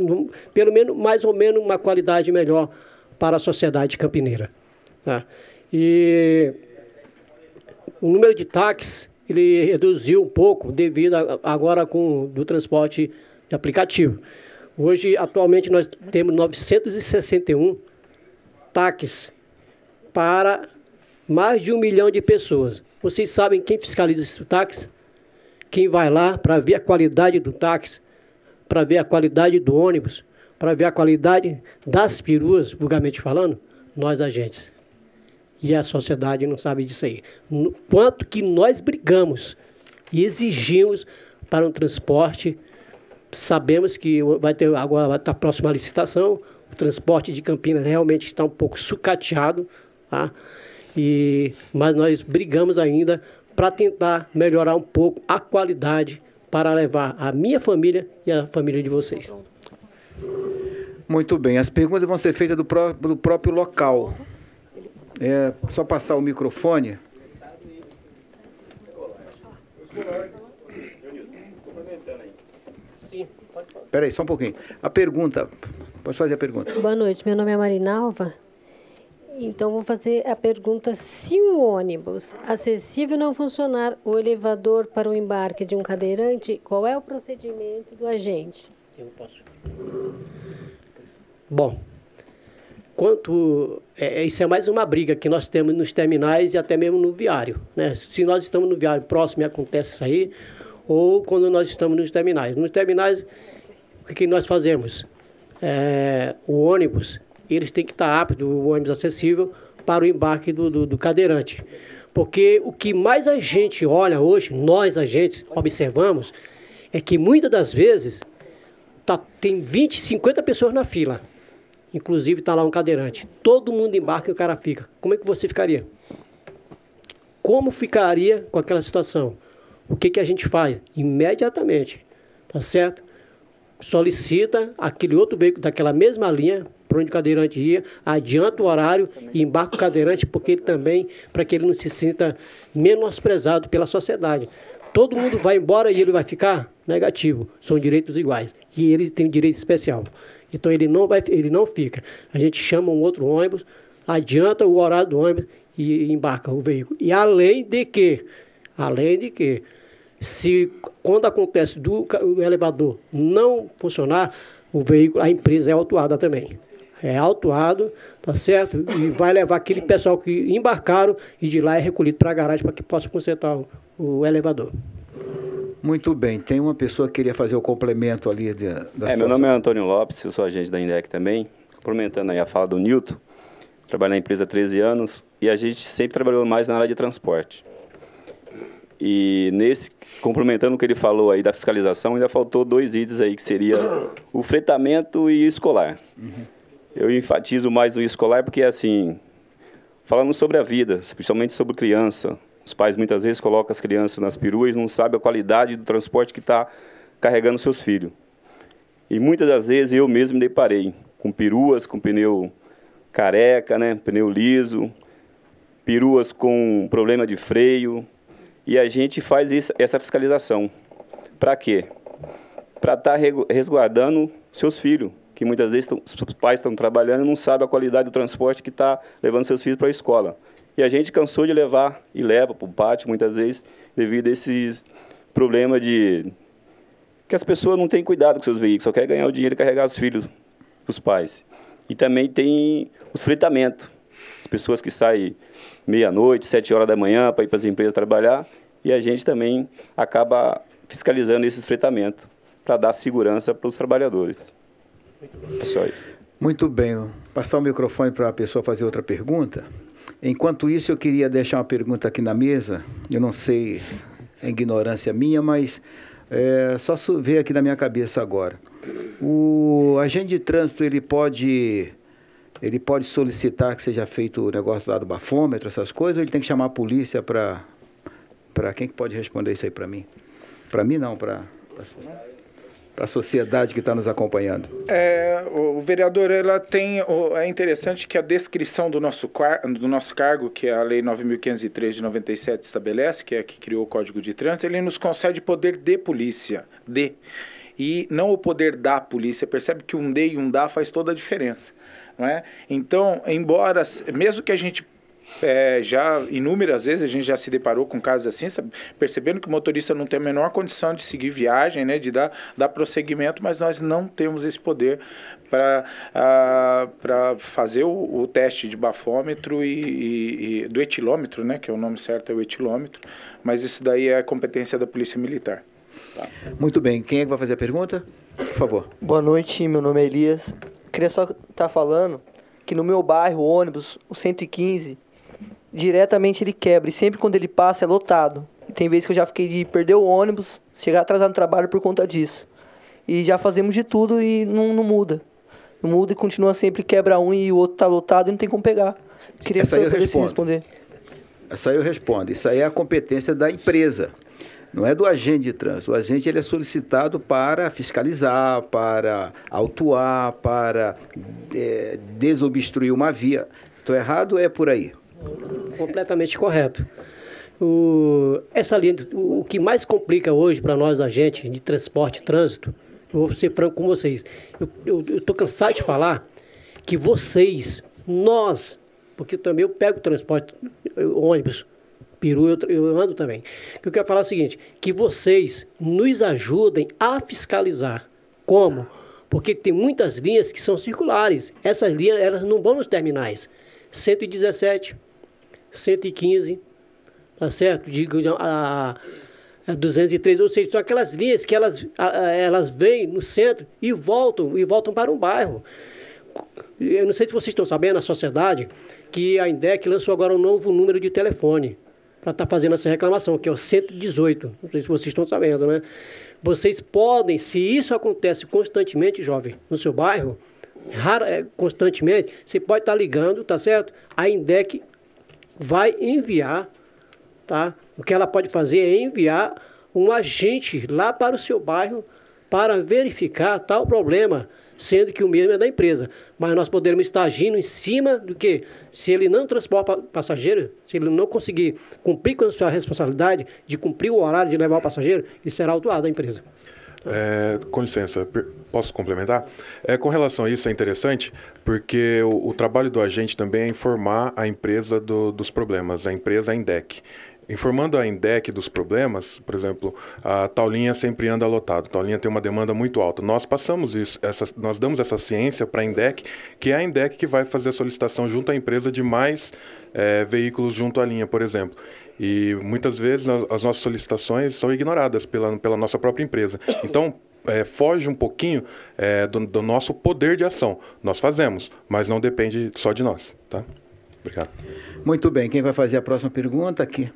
pelo menos, mais ou menos, uma qualidade melhor para a sociedade campineira. Tá? E o número de táxis, ele reduziu um pouco devido agora do transporte de aplicativo. Hoje, atualmente, nós temos 961 táxis para mais de 1 milhão de pessoas. Vocês sabem quem fiscaliza esse táxi? Quem vai lá para ver a qualidade do táxi, para ver a qualidade do ônibus, para ver a qualidade das peruas, vulgarmente falando? Nós, agentes. E a sociedade não sabe disso aí. Quanto que nós brigamos e exigimos para um transporte, sabemos que agora vai estar próxima à licitação, o transporte de Campinas realmente está um pouco sucateado, tá? Mas nós brigamos ainda para tentar melhorar um pouco a qualidade para levar a minha família e a família de vocês. Muito bem, as perguntas vão ser feitas do próprio local. Só passar o microfone. Espera aí, só um pouquinho. A pergunta, pode fazer a pergunta. Boa noite, meu nome é Marinalva. Então, vou fazer a pergunta: se um ônibus acessível não funcionar o elevador para o embarque de um cadeirante, qual é o procedimento do agente? Eu posso. Bom, isso é mais uma briga que nós temos nos terminais e até mesmo no viário, né? Se nós estamos no viário próximo e acontece isso aí, ou quando nós estamos nos terminais. Nos terminais, o que nós fazemos? O ônibus, eles têm que estar aptos, o ônibus acessível, para o embarque do cadeirante. Porque o que mais a gente olha hoje, nós agentes observamos, é que muitas das vezes tem 20, 50 pessoas na fila. Inclusive está lá um cadeirante. Todo mundo embarca e o cara fica. Como é que você ficaria? como ficaria com aquela situação? O que a gente faz? Imediatamente, tá certo? Solicita aquele outro veículo daquela mesma linha, para onde o cadeirante ia, adianta o horário e embarca o cadeirante, porque ele também, para que ele não se sinta menosprezado pela sociedade. Todo mundo vai embora e ele vai ficar negativo. São direitos iguais. E eles têm um direito especial. Então ele não fica. A gente chama um outro ônibus, adianta o horário do ônibus e embarca o veículo. E além de que, se quando acontece o elevador não funcionar, o veículo, a empresa é autuada também. É autuado, tá certo? E vai levar aquele pessoal que embarcaram e de lá é recolhido para a garagem para que possa consertar o elevador. Muito bem. Tem uma pessoa que queria fazer o complemento ali da situação. Meu nome é Antônio Lopes, eu sou agente da INDEC também. Complementando aí a fala do Nilton, trabalho na empresa há 13 anos e a gente sempre trabalhou mais na área de transporte. E complementando o que ele falou aí da fiscalização, ainda faltou 2 itens aí, que seria o fretamento e escolar. Eu enfatizo mais no escolar porque, assim, falando sobre a vida, principalmente sobre criança, os pais muitas vezes colocam as crianças nas peruas e não sabem a qualidade do transporte que está carregando seus filhos. E muitas das vezes eu mesmo me deparei com peruas, com pneu careca, né, pneu liso, peruas com problema de freio, e a gente faz essa fiscalização. Para quê? Para estar resguardando seus filhos, que muitas vezes os pais estão trabalhando e não sabem a qualidade do transporte que está levando seus filhos para a escola. E a gente cansou de levar e leva para o pátio, muitas vezes, devido a esses problemas de que as pessoas não têm cuidado com seus veículos, só querem ganhar o dinheiro e carregar os filhos dos pais. E também tem os fretamentos. As pessoas que saem meia-noite, 7 horas da manhã para ir para as empresas trabalhar, e a gente também acaba fiscalizando esses fretamentos para dar segurança para os trabalhadores. É só isso. Muito bem. Vou passar o microfone para a pessoa fazer outra pergunta. Enquanto isso, eu queria deixar uma pergunta aqui na mesa. Eu não sei, é ignorância minha, mas só veio aqui na minha cabeça agora. O agente de trânsito, ele pode solicitar que seja feito o negócio lá do bafômetro, essas coisas, ou ele tem que chamar a polícia para quem que pode responder isso aí para mim? Para mim não, para a sociedade que está nos acompanhando. O vereador, é interessante que a descrição do nosso cargo, que a Lei 9.503 de 97 estabelece, que é a que criou o Código de Trânsito, ele nos concede poder de polícia, e não o poder da polícia. Percebe que um de e um da faz toda a diferença. Não é? Então, embora, mesmo que a gente já inúmeras vezes a gente já se deparou com casos assim, percebendo que o motorista não tem a menor condição de seguir viagem, né, de dar prosseguimento, mas nós não temos esse poder para fazer o teste de bafômetro e do etilômetro, né, que é o nome certo, é o etilômetro, mas isso daí é a competência da Polícia Militar. Tá. Muito bem. Quem é que vai fazer a pergunta? Por favor. Boa noite, meu nome é Elias. Queria só estar falando que no meu bairro, o ônibus, o 115, diretamente ele quebra. E sempre quando ele passa é lotado. E tem vezes que eu já fiquei de perder o ônibus, chegar atrasado no trabalho por conta disso. E já fazemos de tudo e não muda. Não muda e continua sempre, quebra um e o outro está lotado e não tem como pegar. Queria só responder. Essa aí eu respondo. Isso aí é a competência da empresa. Não é do agente de trânsito. O agente ele é solicitado para fiscalizar, para autuar, para desobstruir uma via. Estou errado ou é por aí? Completamente correto. Essa linha, o que mais complica hoje para nós, agentes de transporte e trânsito, eu vou ser franco com vocês. Eu estou cansado de falar que vocês, nós, porque também eu pego transporte, ônibus, peru, eu ando também. O que eu quero falar é o seguinte, que vocês nos ajudem a fiscalizar. Como? Porque tem muitas linhas que são circulares. Essas linhas, elas não vão nos terminais. 117, 115, tá certo? A 203, ou seja, são aquelas linhas que elas vêm no centro e voltam para um bairro. Eu não sei se vocês estão sabendo, a sociedade, que a INDEC lançou agora um novo número de telefone para estar fazendo essa reclamação, que é o 118. Não sei se vocês estão sabendo, né? Vocês podem, se isso acontece constantemente, jovem, no seu bairro, constantemente, você pode estar ligando, tá certo? A INDEC vai enviar tá? O que ela pode fazer é enviar um agente lá para o seu bairro para verificar tal problema, sendo que o mesmo é da empresa. Mas nós poderemos estar agindo em cima do que, se ele não transporta passageiro, se ele não conseguir cumprir com a sua responsabilidade de cumprir o horário de levar o passageiro, ele será autuado da empresa. Com licença, posso complementar? Com relação a isso, é interessante, porque o trabalho do agente também é informar a empresa dos problemas, a empresa, a INDEC. Informando a INDEC dos problemas, por exemplo, a tal linha sempre anda lotado, tal linha tem uma demanda muito alta. Nós passamos isso, nós damos essa ciência para a INDEC, que é a INDEC que vai fazer a solicitação junto à empresa de mais veículos junto à linha, por exemplo. E muitas vezes as nossas solicitações são ignoradas pela nossa própria empresa. Então, foge um pouquinho do nosso poder de ação. Nós fazemos, mas não depende só de nós. Tá? Obrigado. Muito bem. Quem vai fazer a próxima pergunta aqui?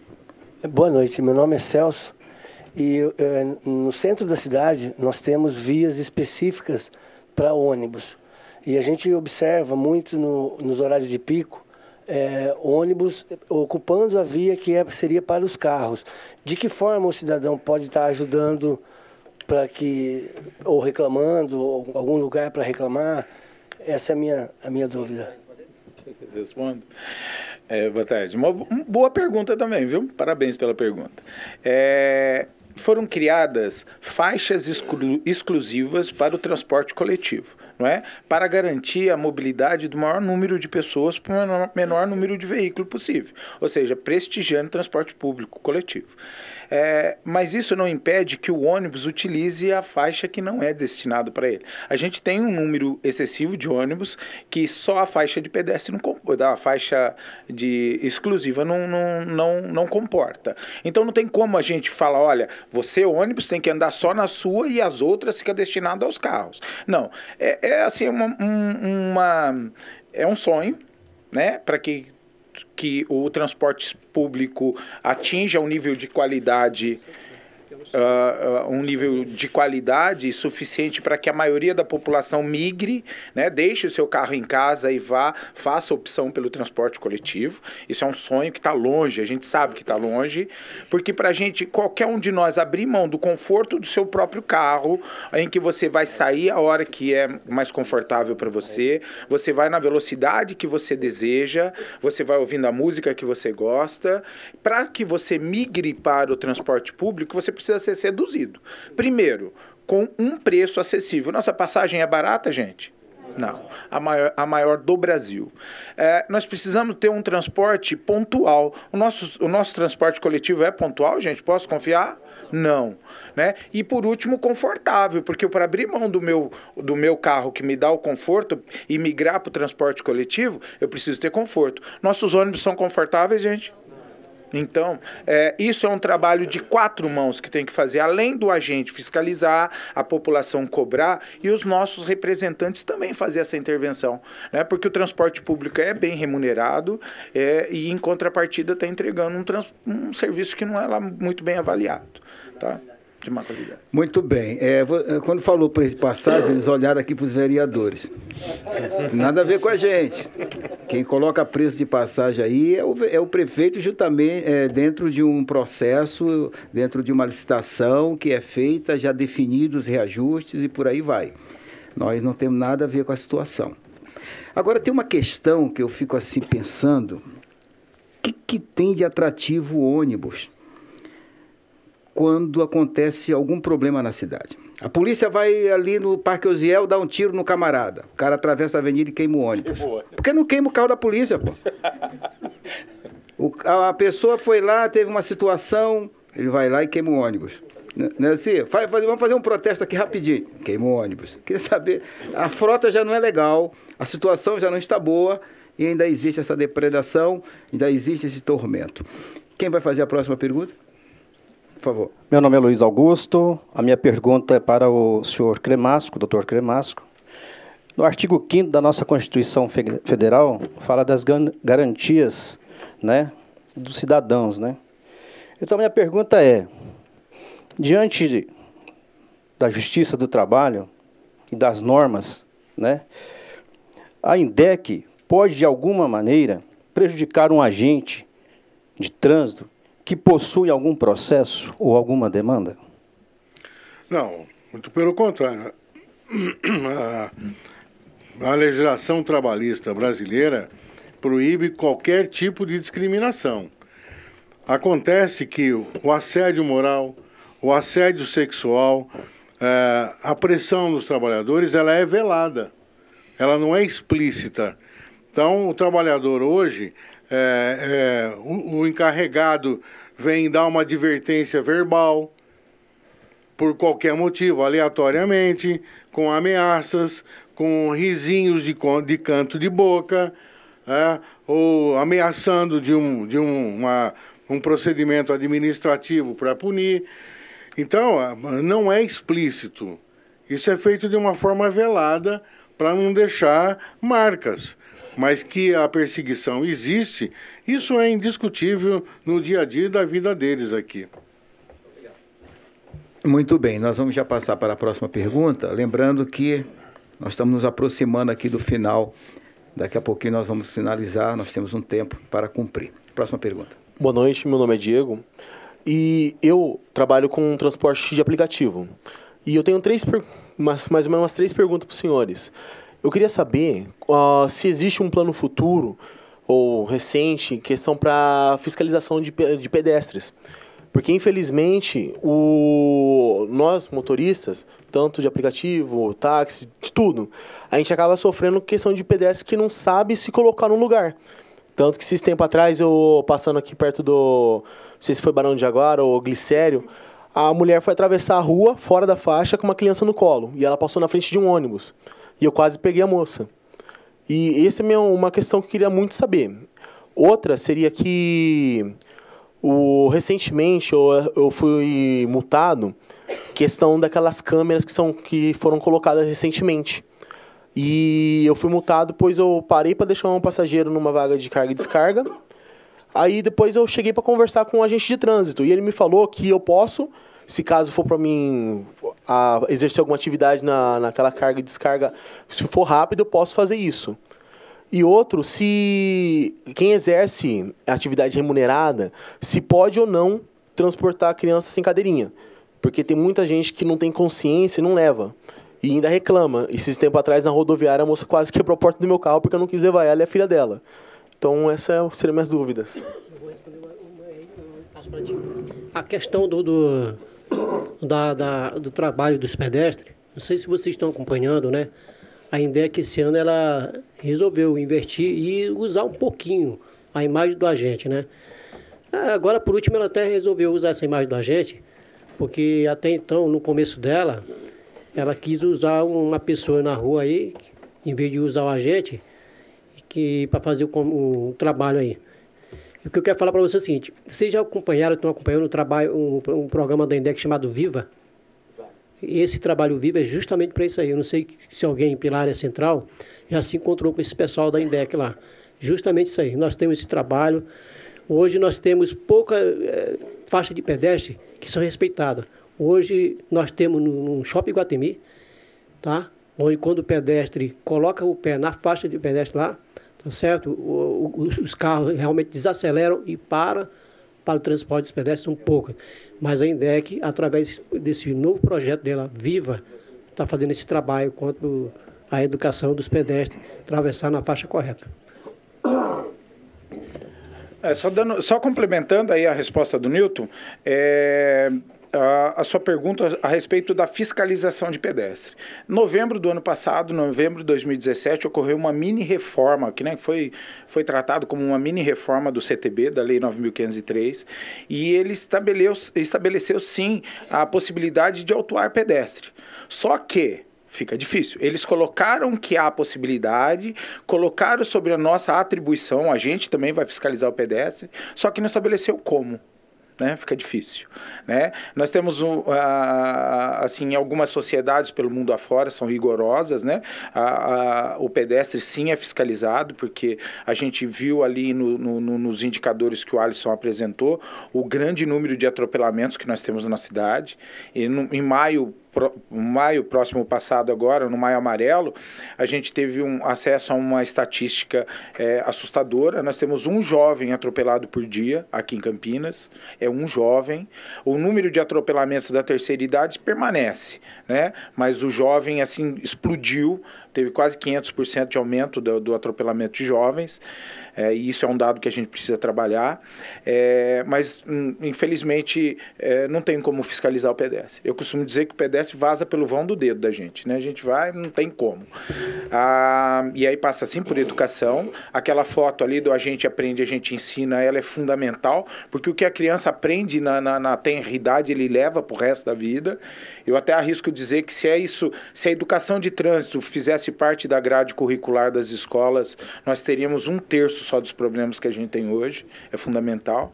Boa noite, meu nome é Celso e no centro da cidade nós temos vias específicas para ônibus. E a gente observa muito nos horários de pico ônibus ocupando a via que seria para os carros. De que forma o cidadão pode estar ajudando para que, ou reclamando, ou algum lugar para reclamar? Essa é a minha dúvida. Respondo. Boa tarde. Uma boa pergunta também, viu? Parabéns pela pergunta. Foram criadas faixas exclusivas para o transporte coletivo, não é? Para garantir a mobilidade do maior número de pessoas para o menor número de veículos possível, ou seja, prestigiando o transporte público coletivo. Mas isso não impede que o ônibus utilize a faixa que não é destinada para ele. A gente tem um número excessivo de ônibus que só a faixa de pedestre, a faixa exclusiva não comporta. Então não tem como a gente falar, olha, você ônibus tem que andar só na sua e as outras ficam destinadas aos carros. Não, assim, é um sonho, né, para que o transporte público atinja um nível de qualidade suficiente para que a maioria da população migre, né, deixe o seu carro em casa e faça opção pelo transporte coletivo. Isso é um sonho que está longe, a gente sabe que está longe, porque para a gente, qualquer um de nós abrir mão do conforto do seu próprio carro, em que você vai sair a hora que é mais confortável para você, você vai na velocidade que você deseja, você vai ouvindo a música que você gosta, para que você migre para o transporte público, você precisa ser seduzido. Primeiro, com um preço acessível. Nossa passagem é barata, gente? Não. A maior do Brasil. Nós precisamos ter um transporte pontual. O nosso transporte coletivo é pontual, gente? Posso confiar? Não. Né? E, por último, confortável, porque para abrir mão do meu carro, que me dá o conforto, e migrar para o transporte coletivo, eu preciso ter conforto. Nossos ônibus são confortáveis, gente? Então, isso é um trabalho de 4 mãos que tem que fazer, além do agente fiscalizar, a população cobrar e os nossos representantes também fazer essa intervenção, né? Porque o transporte público é bem remunerado e, em contrapartida, está entregando um serviço que não é lá muito bem avaliado, tá? De má qualidade. Muito bem. Quando falou preço de passagem, eles olharam aqui para os vereadores. Nada a ver com a gente. Quem coloca preço de passagem aí é o prefeito, justamente dentro de um processo, dentro de uma licitação que é feita, já definidos os reajustes e por aí vai. Nós não temos nada a ver com a situação. Agora, tem uma questão que eu fico assim pensando. O que tem de atrativo o ônibus quando acontece algum problema na cidade? A polícia vai ali no Parque Osiel dar um tiro no camarada. O cara atravessa a avenida e queima o ônibus. Por que não queima o carro da polícia, pô? A pessoa foi lá, teve uma situação, ele vai lá e queima o ônibus. Não é assim? Vamos fazer um protesto aqui rapidinho. Queima o ônibus. Queria saber, a frota já não é legal, a situação já não está boa e ainda existe essa depredação, ainda existe esse tormento. Quem vai fazer a próxima pergunta? Por favor. Meu nome é Luiz Augusto. A minha pergunta é para o senhor Cremasco, doutor Cremasco. No artigo 5º da nossa Constituição Federal, fala das garantias, né, dos cidadãos, né? Então, minha pergunta é, diante da Justiça do Trabalho e das normas, né, a INDEC pode, de alguma maneira, prejudicar um agente de trânsito que possui algum processo ou alguma demanda? Não, muito pelo contrário. A legislação trabalhista brasileira proíbe qualquer tipo de discriminação. Acontece que o assédio moral, o assédio sexual, a pressão dos trabalhadores, ela é velada, ela não é explícita. Então, o trabalhador hoje, o encarregado vem dar uma advertência verbal, por qualquer motivo, aleatoriamente, com ameaças, com risinhos de canto de boca, ou ameaçando de um procedimento administrativo para punir. Então, não é explícito. Isso é feito de uma forma velada para não deixar marcas. Mas que a perseguição existe, isso é indiscutível no dia a dia da vida deles aqui. Muito bem, nós vamos já passar para a próxima pergunta, lembrando que nós estamos nos aproximando aqui do final. Daqui a pouquinho nós vamos finalizar, nós temos um tempo para cumprir. Próxima pergunta. Boa noite, meu nome é Diego e eu trabalho com transporte de aplicativo. E eu tenho mais ou menos umas 3 perguntas para os senhores. Eu queria saber se existe um plano futuro ou recente, questão para fiscalização de pedestres. Porque, infelizmente, nós, motoristas, tanto de aplicativo, táxi, de tudo, a gente acaba sofrendo questão de pedestres que não sabe se colocar no lugar. Tanto que, esses tempos atrás, eu passando aqui perto do... Não sei se foi Barão de Jaguara ou Glicério, a mulher foi atravessar a rua, fora da faixa, com uma criança no colo. E ela passou na frente de um ônibus. E eu quase peguei a moça. E essa é uma questão que eu queria muito saber. Outra seria que... recentemente eu fui multado, questão daquelas câmeras que foram colocadas recentemente. E eu fui multado, pois eu parei para deixar um passageiro numa vaga de carga e descarga. Aí depois eu cheguei para conversar com o agente de trânsito e ele me falou que eu posso, se caso for para mim exercer alguma atividade naquela carga e descarga, se for rápido eu posso fazer isso. E outro, se quem exerce atividade remunerada, se pode ou não transportar a criança sem cadeirinha. Porque tem muita gente que não tem consciência e não leva. E ainda reclama. Esses tempos atrás, na rodoviária, a moça quase quebrou a porta do meu carro porque eu não quis levar ela e a filha dela. Então, essas seriam minhas dúvidas. Eu vou responder a questão do trabalho dos pedestres. Não sei se vocês estão acompanhando, né? A INDEC esse ano ela resolveu investir e usar um pouquinho a imagem do agente, né? Agora, por último, ela até resolveu usar essa imagem do agente, porque até então, no começo dela, ela quis usar uma pessoa na rua aí, em vez de usar o agente, para fazer um trabalho aí. E o que eu quero falar para você é o seguinte: vocês já estão acompanhando um programa da INDEC chamado Viva? Esse trabalho Viva é justamente para isso aí. Eu não sei se alguém pela área central já se encontrou com esse pessoal da INDEC lá. Justamente isso aí. Nós temos esse trabalho. Hoje nós temos pouca faixa de pedestre que são respeitadas. Hoje nós temos no Shopping Iguatemi, tá? Onde quando o pedestre coloca o pé na faixa de pedestre lá, tá certo? Os carros realmente desaceleram e para o transporte dos pedestres são poucas. Mas a INDEC, através desse novo projeto dela, Viva, está fazendo esse trabalho quanto à educação dos pedestres, atravessar na faixa correta. Só complementando aí a resposta do Newton, a sua pergunta a respeito da fiscalização de pedestre. Em novembro do ano passado, novembro de 2017, ocorreu uma mini-reforma, que foi tratado como uma mini-reforma do CTB, da Lei 9.503, e ele estabeleceu, sim, a possibilidade de autuar pedestre. Só que fica difícil. Eles colocaram que há possibilidade, colocaram sobre a nossa atribuição, a gente também vai fiscalizar o pedestre, só que não estabeleceu como. Né? Fica difícil, né? Nós temos assim, algumas sociedades pelo mundo afora são rigorosas, né? O pedestre sim é fiscalizado, porque a gente viu ali nos indicadores que o Alisson apresentou o grande número de atropelamentos que nós temos na cidade. E em maio maio próximo passado agora, no Maio Amarelo, a gente teve acesso a uma estatística assustadora. Nós temos um jovem atropelado por dia aqui em Campinas, é um jovem. O número de atropelamentos da terceira idade permanece, né? Mas o jovem assim explodiu, teve quase 500% de aumento do atropelamento de jovens, e isso é um dado que a gente precisa trabalhar, mas infelizmente não tem como fiscalizar o pedestre. Eu costumo dizer que o pedestre vaza pelo vão do dedo da gente, né? A gente vai, não tem como. E aí passa assim por educação, aquela foto ali do a gente aprende, a gente ensina, ela é fundamental, porque o que a criança aprende na tenridade ele leva para o resto da vida. Eu até arrisco dizer que se a educação de trânsito fizesse parte da grade curricular das escolas, nós teríamos 1/3 só dos problemas que a gente tem hoje, é fundamental.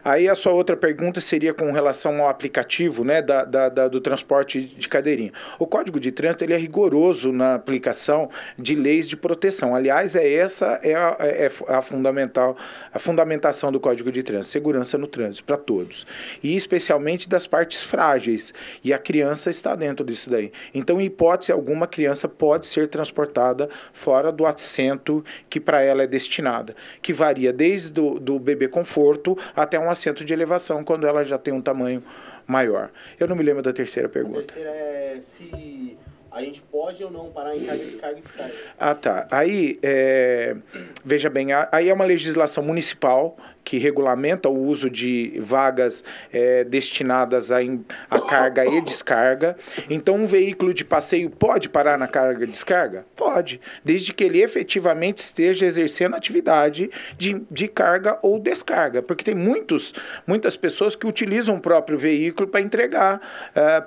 Aí a sua outra pergunta seria com relação ao aplicativo, né, do transporte de cadeirinha. O Código de Trânsito ele é rigoroso na aplicação de leis de proteção. Aliás, essa a fundamentação do Código de Trânsito, segurança no trânsito para todos. E especialmente das partes frágeis. E a criança está dentro disso daí. Então, em hipótese alguma, a criança pode ser transportada fora do assento que para ela é destinada, que varia desde do bebê conforto até um assento de elevação, quando ela já tem um tamanho maior. Eu não me lembro da terceira pergunta. A terceira é se a gente pode ou não parar em carga, descarga e descarga. Tá. Aí, veja bem, aí é uma legislação municipal que regulamenta o uso de vagas destinadas a carga e descarga. Então, um veículo de passeio pode parar na carga e descarga? Pode, desde que ele efetivamente esteja exercendo atividade de carga ou descarga, porque tem muitas pessoas que utilizam o próprio veículo para entregar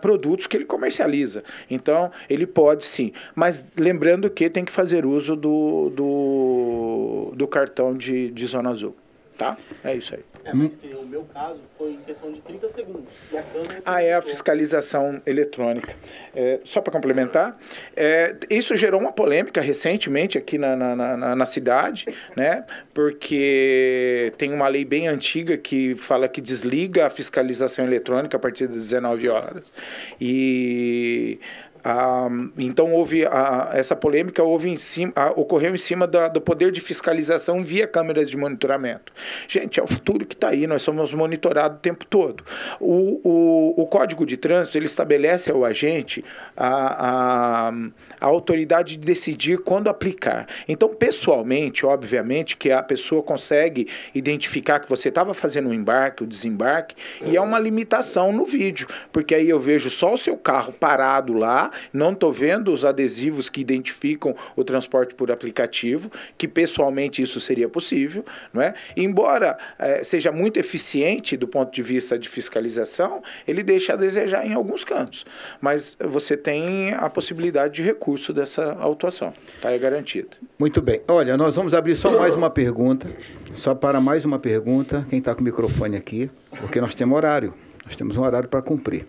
produtos que ele comercializa. Então, ele pode sim, mas lembrando que tem que fazer uso do cartão de Zona Azul. Tá? É isso aí. Mas o meu caso foi em questão de 30 segundos. E a câmera é a fiscalização eletrônica. Só para complementar, isso gerou uma polêmica recentemente aqui na cidade, né? Porque tem uma lei bem antiga que fala que desliga a fiscalização eletrônica a partir das 19 horas. Então essa polêmica ocorreu em cima do poder de fiscalização via câmeras de monitoramento. Gente, é o futuro que está aí, nós somos monitorados o tempo todo. O Código de Trânsito ele estabelece ao agente a autoridade de decidir quando aplicar. Então, pessoalmente, obviamente, que a pessoa consegue identificar que você estava fazendo o embarque, o desembarque, e é uma limitação no vídeo, porque aí eu vejo só o seu carro parado lá, não estou vendo os adesivos que identificam o transporte por aplicativo, que pessoalmente isso seria possível, não é? Embora seja muito eficiente do ponto de vista de fiscalização, ele deixa a desejar em alguns cantos. Mas você tem a possibilidade de recurso dessa autuação, tá? É garantido. Muito bem. Olha, nós vamos abrir só mais uma pergunta, quem está com o microfone aqui, porque nós temos horário, um horário para cumprir.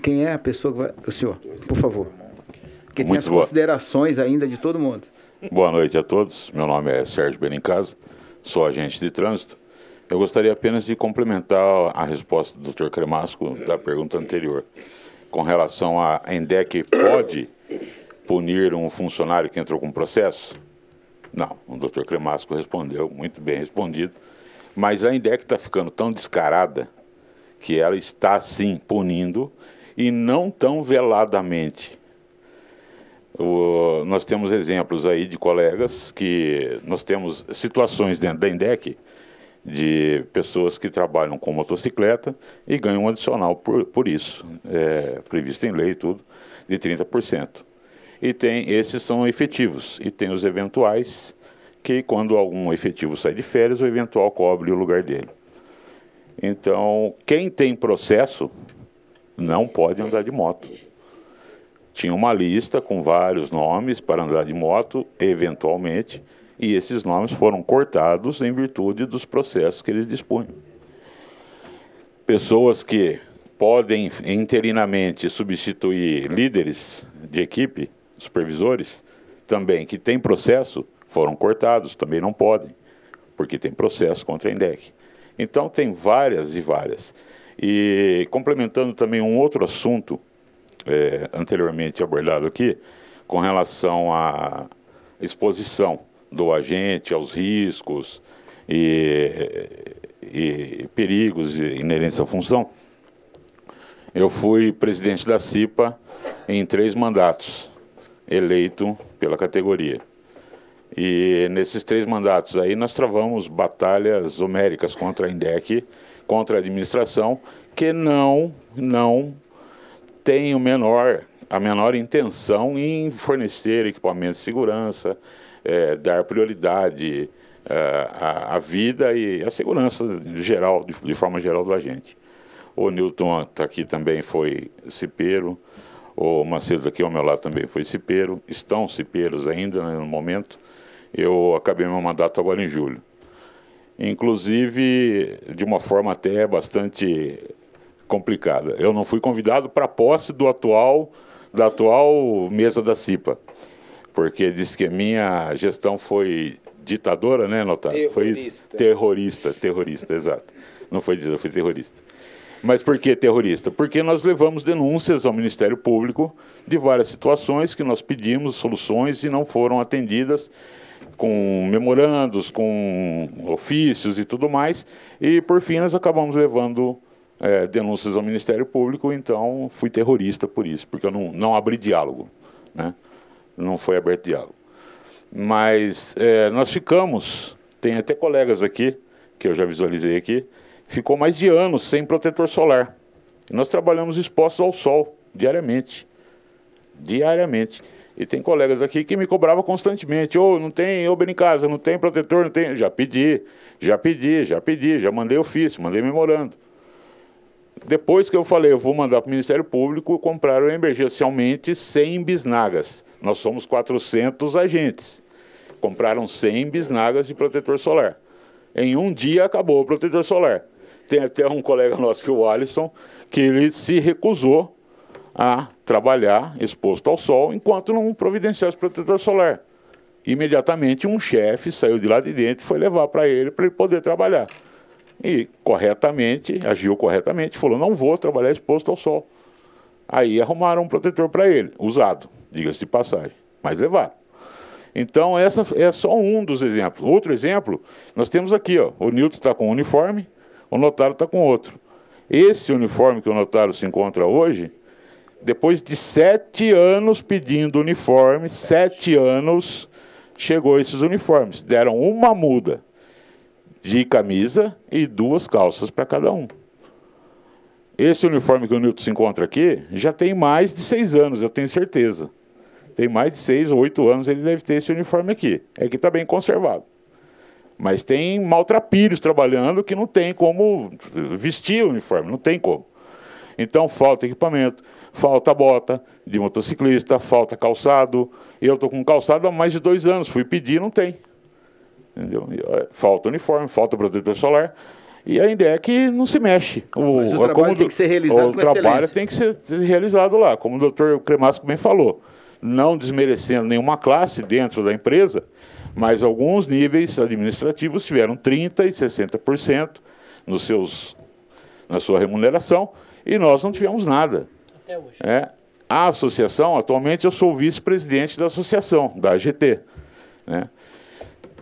Quem é a pessoa que vai... O senhor, por favor. Que tem as considerações ainda de todo mundo. Boa noite a todos. Meu nome é Sérgio Benincasa, sou agente de trânsito. Eu gostaria apenas de complementar a resposta do Dr. Cremasco da pergunta anterior. Com relação à ENDEC, pode punir um funcionário que entrou com processo? Não, o Dr. Cremasco respondeu, muito bem respondido. Mas a ENDEC está ficando tão descarada que ela está, sim, punindo e não tão veladamente. Nós temos exemplos aí de colegas que nós temos situações dentro da ENDEC de pessoas que trabalham com motocicleta e ganham um adicional por isso, previsto em lei e tudo, de 30%. E esses são efetivos, e tem os eventuais, que quando algum efetivo sai de férias, o eventual cobre o lugar dele. Então, quem tem processo não pode andar de moto. Tinha uma lista com vários nomes para andar de moto, eventualmente, e esses nomes foram cortados em virtude dos processos que eles dispunham. Pessoas que podem interinamente substituir líderes de equipe, supervisores, também que têm processo, foram cortados, também não podem, porque tem processo contra a ENDEC. Então tem várias e várias. E complementando também um outro assunto anteriormente abordado aqui, com relação à exposição do agente aos riscos e perigos inerentes à função. Eu fui presidente da CIPA em 3 mandatos, eleito pela categoria. E nesses 3 mandatos aí nós travamos batalhas homéricas contra a INDEC, contra a administração, que não tem a menor intenção em fornecer equipamentos de segurança, dar prioridade à vida e à segurança geral, de forma geral do agente. O Newton está aqui também, foi cipeiro, o Macedo aqui ao meu lado também foi cipeiro, estão cipeiros ainda, né, no momento. Eu acabei meu mandato agora em julho. Inclusive, de uma forma até bastante complicada. Eu não fui convidado para a posse da atual mesa da CIPA, porque disse que a minha gestão foi ditadora, né, notário? Foi isso? Terrorista, exato. Não foi ditadora, foi terrorista. Mas por que terrorista? Porque nós levamos denúncias ao Ministério Público de várias situações que nós pedimos soluções e não foram atendidas, com memorandos, com ofícios e tudo mais, e por fim nós acabamos levando denúncias ao Ministério Público. Então fui terrorista por isso, porque eu não abri diálogo, né? Não foi aberto diálogo. Mas nós ficamos, tem até colegas aqui, que eu já visualizei aqui, ficou mais de anos sem protetor solar. E nós trabalhamos expostos ao sol, diariamente. E tem colegas aqui que me cobravam constantemente, não tem Uber em casa, não tem protetor, não tem... Já pedi, já mandei ofício, mandei memorando. Depois que eu falei, eu vou mandar para o Ministério Público, compraram emergencialmente 100 bisnagas. Nós somos 400 agentes. Compraram 100 bisnagas de protetor solar. Em um dia acabou o protetor solar. Tem até um colega nosso, que é o Alisson, que ele se recusou a trabalhar exposto ao sol enquanto não providenciasse protetor solar. Imediatamente um chefe saiu de lá de dentro e foi levar para ele poder trabalhar. E agiu corretamente, falou, não vou trabalhar exposto ao sol. Aí arrumaram um protetor para ele, usado, diga-se de passagem, mas levaram. Então essa é só um dos exemplos. Outro exemplo, nós temos aqui, o Newton está com um uniforme, o notário está com outro. Esse uniforme que o notário se encontra hoje, depois de 7 anos pedindo uniforme, 7 anos, chegou esses uniformes. Deram uma muda de camisa e 2 calças para cada um. Esse uniforme que o Newton se encontra aqui, já tem mais de 6 anos, eu tenho certeza. Tem mais de 6 ou 8 anos ele deve ter esse uniforme aqui. É que está bem conservado. Mas tem maltrapilhos trabalhando que não tem como vestir o uniforme, não tem como. Então falta equipamento, falta bota de motociclista, falta calçado. Eu estou com calçado há mais de 2 anos, fui pedir, não tem. Entendeu? Falta uniforme, falta protetor solar. E a INDEC não se mexe. Mas o trabalho tem que ser realizado com excelência. O trabalho tem que ser realizado lá, como o doutor Cremasco bem falou. Não desmerecendo nenhuma classe dentro da empresa, mas alguns níveis administrativos tiveram 30% e 60% na sua remuneração, e nós não tivemos nada. Até hoje. A associação, atualmente eu sou vice-presidente da associação, da AGT, né?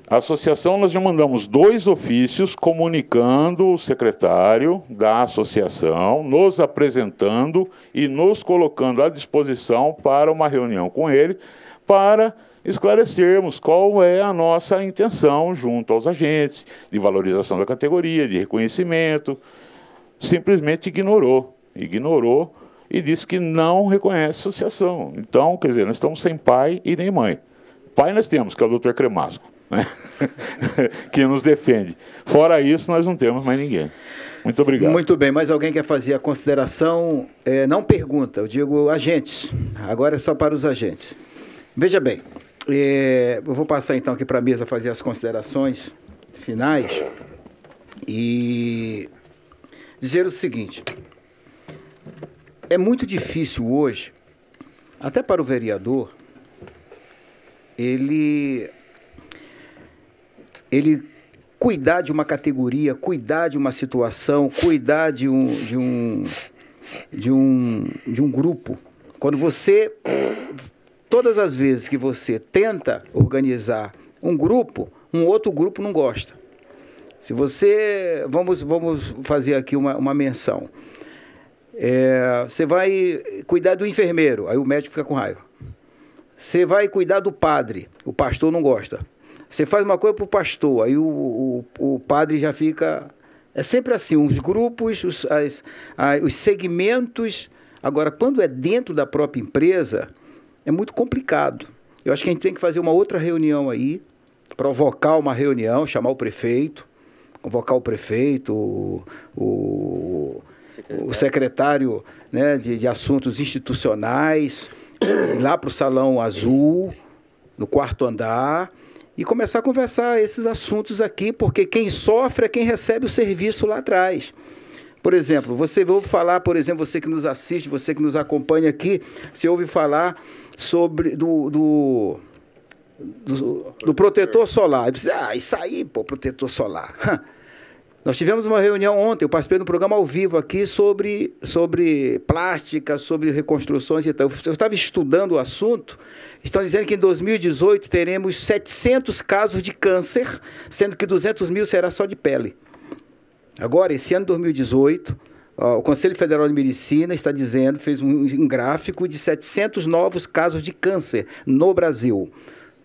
A associação, nós já mandamos 2 ofícios comunicando o secretário da associação, nos apresentando e nos colocando à disposição para uma reunião com ele, para esclarecermos qual é a nossa intenção junto aos agentes, de valorização da categoria, de reconhecimento. Simplesmente ignorou e disse que não reconhece a associação. Então, quer dizer, nós estamos sem pai e nem mãe. Pai nós temos, que é o doutor Cremasco, né? Que nos defende. Fora isso, nós não temos mais ninguém. Muito obrigado. Muito bem, mais alguém quer fazer a consideração? Não pergunta, eu digo agentes. Agora é só para os agentes. Veja bem, eu vou passar então aqui para a mesa fazer as considerações finais e dizer o seguinte: é muito difícil hoje, até para o vereador, ele cuidar de uma categoria, cuidar de uma situação, cuidar de um grupo. Quando você, todas as vezes que você tenta organizar um grupo, um outro grupo não gosta. Se você, vamos fazer aqui uma menção. Você vai cuidar do enfermeiro, aí o médico fica com raiva. Você vai cuidar do padre, o pastor não gosta. Você faz uma coisa para o pastor, aí o padre já fica... É sempre assim, os grupos, os segmentos. Agora, quando é dentro da própria empresa, é muito complicado. Eu acho que a gente tem que fazer uma outra reunião aí, provocar uma reunião, chamar o prefeito, convocar o prefeito, o secretário, né, de assuntos institucionais, lá para o Salão Azul, no 4º andar, e começar a conversar esses assuntos aqui, porque quem sofre é quem recebe o serviço lá atrás. Por exemplo, você ouve falar, por exemplo, você que nos assiste, você que nos acompanha aqui, você ouve falar sobre do protetor solar. Você diz, isso aí, pô, protetor solar. Nós tivemos uma reunião ontem, eu participei de um programa ao vivo aqui sobre plástica, sobre reconstruções e tal. Eu estava estudando o assunto, estão dizendo que em 2018 teremos 700 casos de câncer, sendo que 200 mil será só de pele. Agora, esse ano de 2018, o Conselho Federal de Medicina está dizendo, fez um gráfico de 700 novos casos de câncer no Brasil.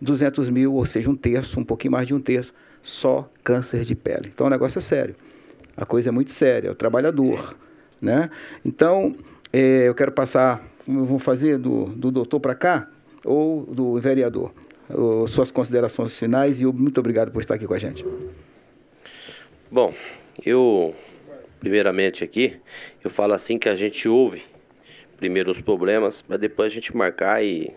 200 mil, ou seja, um terço, um pouquinho mais de um terço, só câncer de pele. Então o negócio é sério, a coisa é muito séria, é o trabalhador, né? Então, eu quero passar, vou fazer do doutor para cá, ou do vereador, suas considerações finais, e muito obrigado por estar aqui com a gente. Bom, primeiramente aqui, eu falo assim que a gente ouve primeiro os problemas, para depois a gente marcar e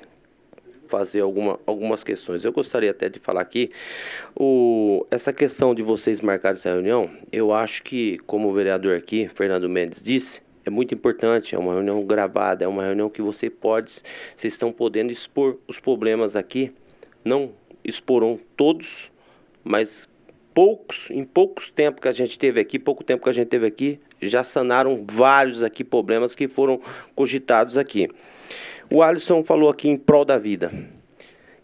fazer algumas questões. Eu gostaria até de falar aqui, essa questão de vocês marcarem essa reunião, eu acho que, como o vereador aqui, Fernando Mendes, disse, é muito importante, é uma reunião gravada, é uma reunião que vocês estão podendo expor os problemas aqui, não exporão todos, mas em pouco tempo que a gente teve aqui, já sanaram vários aqui problemas que foram cogitados aqui. O Alisson falou aqui em prol da vida.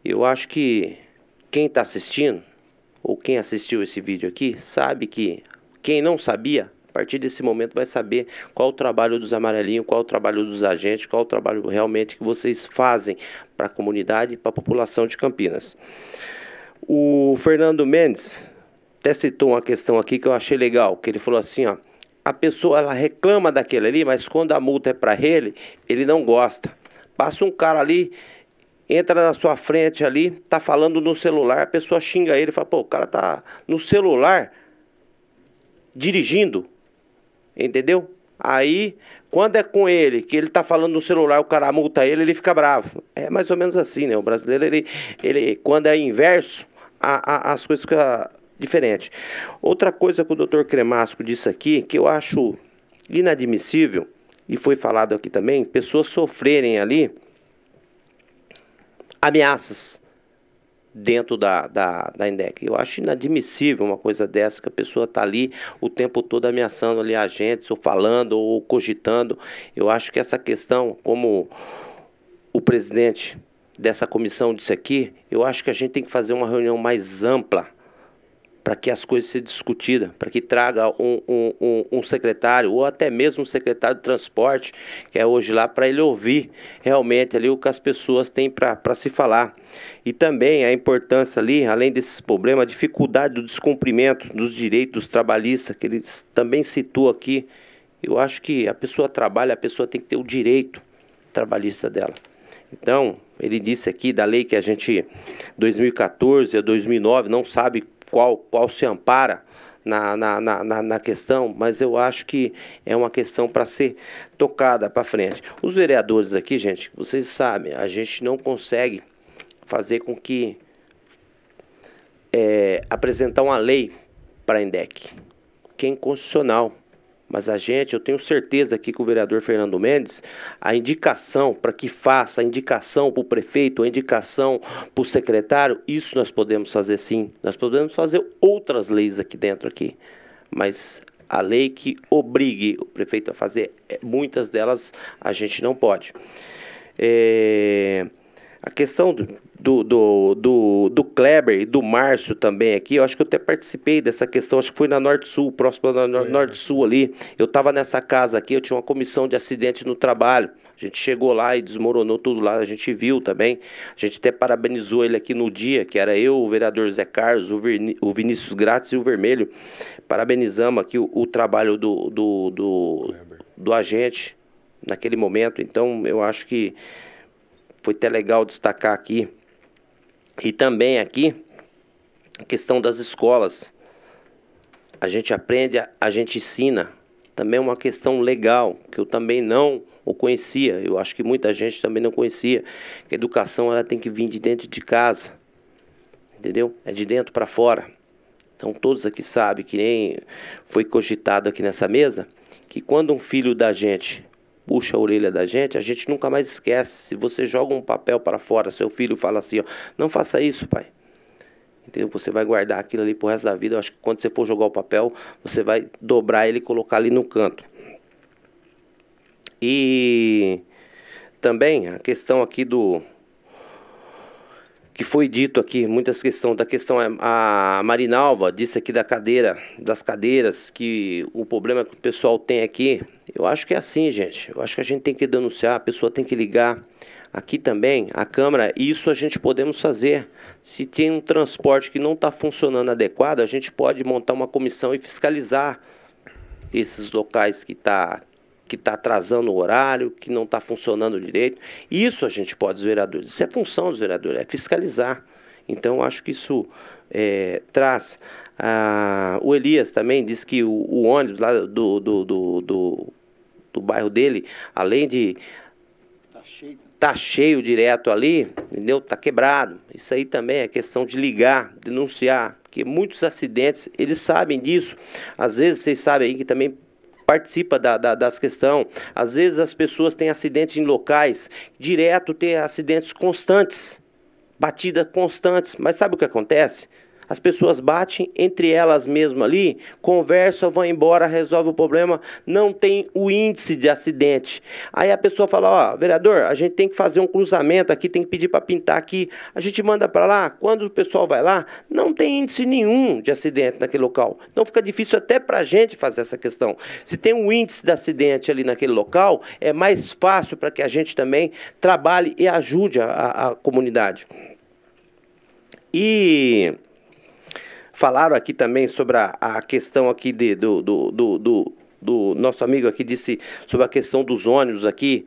Eu acho que quem está assistindo, ou quem assistiu esse vídeo aqui, sabe que quem não sabia, a partir desse momento vai saber qual o trabalho dos amarelinhos, qual o trabalho dos agentes, qual o trabalho realmente que vocês fazem para a comunidade e para a população de Campinas. O Fernando Mendes até citou uma questão aqui que eu achei legal, que ele falou assim, ó, a pessoa ela reclama daquele ali, mas quando a multa é para ele não gosta. Passa um cara ali, entra na sua frente ali, tá falando no celular, a pessoa xinga ele, fala, pô, o cara tá no celular dirigindo, entendeu? Aí, quando é com ele, que ele tá falando no celular, o cara multa ele fica bravo. É mais ou menos assim, né? O brasileiro, ele quando é inverso, as coisas ficam diferentes. Outra coisa que o Dr. Cremasco disse aqui, que eu acho inadmissível, e foi falado aqui também, pessoas sofrerem ali ameaças dentro da INDEC. Eu acho inadmissível uma coisa dessa, que a pessoa está ali o tempo todo ameaçando ali agentes, ou falando, ou cogitando. Eu acho que essa questão, como o presidente dessa comissão disse aqui, eu acho que a gente tem que fazer uma reunião mais ampla, para que as coisas sejam discutidas, para que traga um secretário, ou até mesmo um secretário de transporte, que é hoje lá, para ele ouvir realmente ali o que as pessoas têm para se falar. E também a importância ali, além desses problemas, a dificuldade do descumprimento dos direitos trabalhistas, que ele também citou aqui. Eu acho que a pessoa trabalha, a pessoa tem que ter o direito trabalhista dela. Então, ele disse aqui da lei que a gente, 2014 a 2009, não sabe qual se ampara na questão, mas eu acho que é uma questão para ser tocada para frente. Os vereadores aqui, gente, vocês sabem, a gente não consegue fazer com que apresentar uma lei para a INDEC, que é inconstitucional. Mas eu tenho certeza aqui que o vereador Fernando Mendes, a indicação para que faça, a indicação para o prefeito, a indicação para o secretário, isso nós podemos fazer sim. Nós podemos fazer outras leis aqui dentro aqui. Mas a lei que obrigue o prefeito a fazer, muitas delas a gente não pode. A questão do Kleber e do Márcio também aqui, eu acho que eu até participei dessa questão, acho que foi na Norte-Sul, próximo da Norte-Sul ali. Eu estava nessa casa aqui, eu tinha uma comissão de acidentes no trabalho. A gente chegou lá e desmoronou tudo lá, a gente viu também. A gente até parabenizou ele aqui no dia, que era eu, o vereador Zé Carlos, o Vinícius Grátis e o Vermelho. Parabenizamos aqui o trabalho do agente naquele momento. Então, eu acho que foi até legal destacar aqui. E também aqui, a questão das escolas. A gente aprende, a gente ensina. Também é uma questão legal, que eu também não o conhecia. Eu acho que muita gente também não conhecia. Que a educação ela tem que vir de dentro de casa. Entendeu? É de dentro para fora. Então todos aqui sabem, que nem foi cogitado aqui nessa mesa, que quando um filho da gente puxa a orelha da gente, a gente nunca mais esquece. Se você joga um papel para fora, seu filho fala assim, ó, não faça isso, pai. Entendeu? Você vai guardar aquilo ali pro resto da vida. Eu acho que quando você for jogar o papel, você vai dobrar ele e colocar ali no canto. E também a questão aqui que foi dito aqui, muitas questões, a Marinalva disse aqui das cadeiras, que o problema que o pessoal tem aqui, eu acho que é assim, gente, eu acho que a gente tem que denunciar, a pessoa tem que ligar, aqui também, a Câmara, isso a gente podemos fazer, se tem um transporte que não está funcionando adequado, a gente pode montar uma comissão e fiscalizar esses locais que está atrasando o horário, que não está funcionando direito. Isso a gente pode, os vereadores. Isso é função dos vereadores, é fiscalizar. Então, acho que isso traz... o Elias também disse que o ônibus lá do bairro dele, além de... Tá cheio direto ali, entendeu? Tá quebrado. Isso aí também é questão de ligar, denunciar. Porque muitos acidentes, eles sabem disso. Às vezes, vocês sabem aí que também participa das questões. Às vezes as pessoas têm acidentes em locais, direto tem acidentes constantes, batidas constantes. Mas sabe o que acontece? As pessoas batem entre elas mesmo ali, conversam, vão embora, resolve o problema, não tem o índice de acidente. Aí a pessoa fala, ó, vereador, a gente tem que fazer um cruzamento aqui, tem que pedir para pintar aqui. A gente manda para lá, quando o pessoal vai lá, não tem índice nenhum de acidente naquele local. Então fica difícil até para a gente fazer essa questão. Se tem um índice de acidente ali naquele local, é mais fácil para que a gente também trabalhe e ajude a comunidade. E... falaram aqui também sobre a questão aqui do nosso amigo aqui, disse sobre a questão dos ônibus aqui,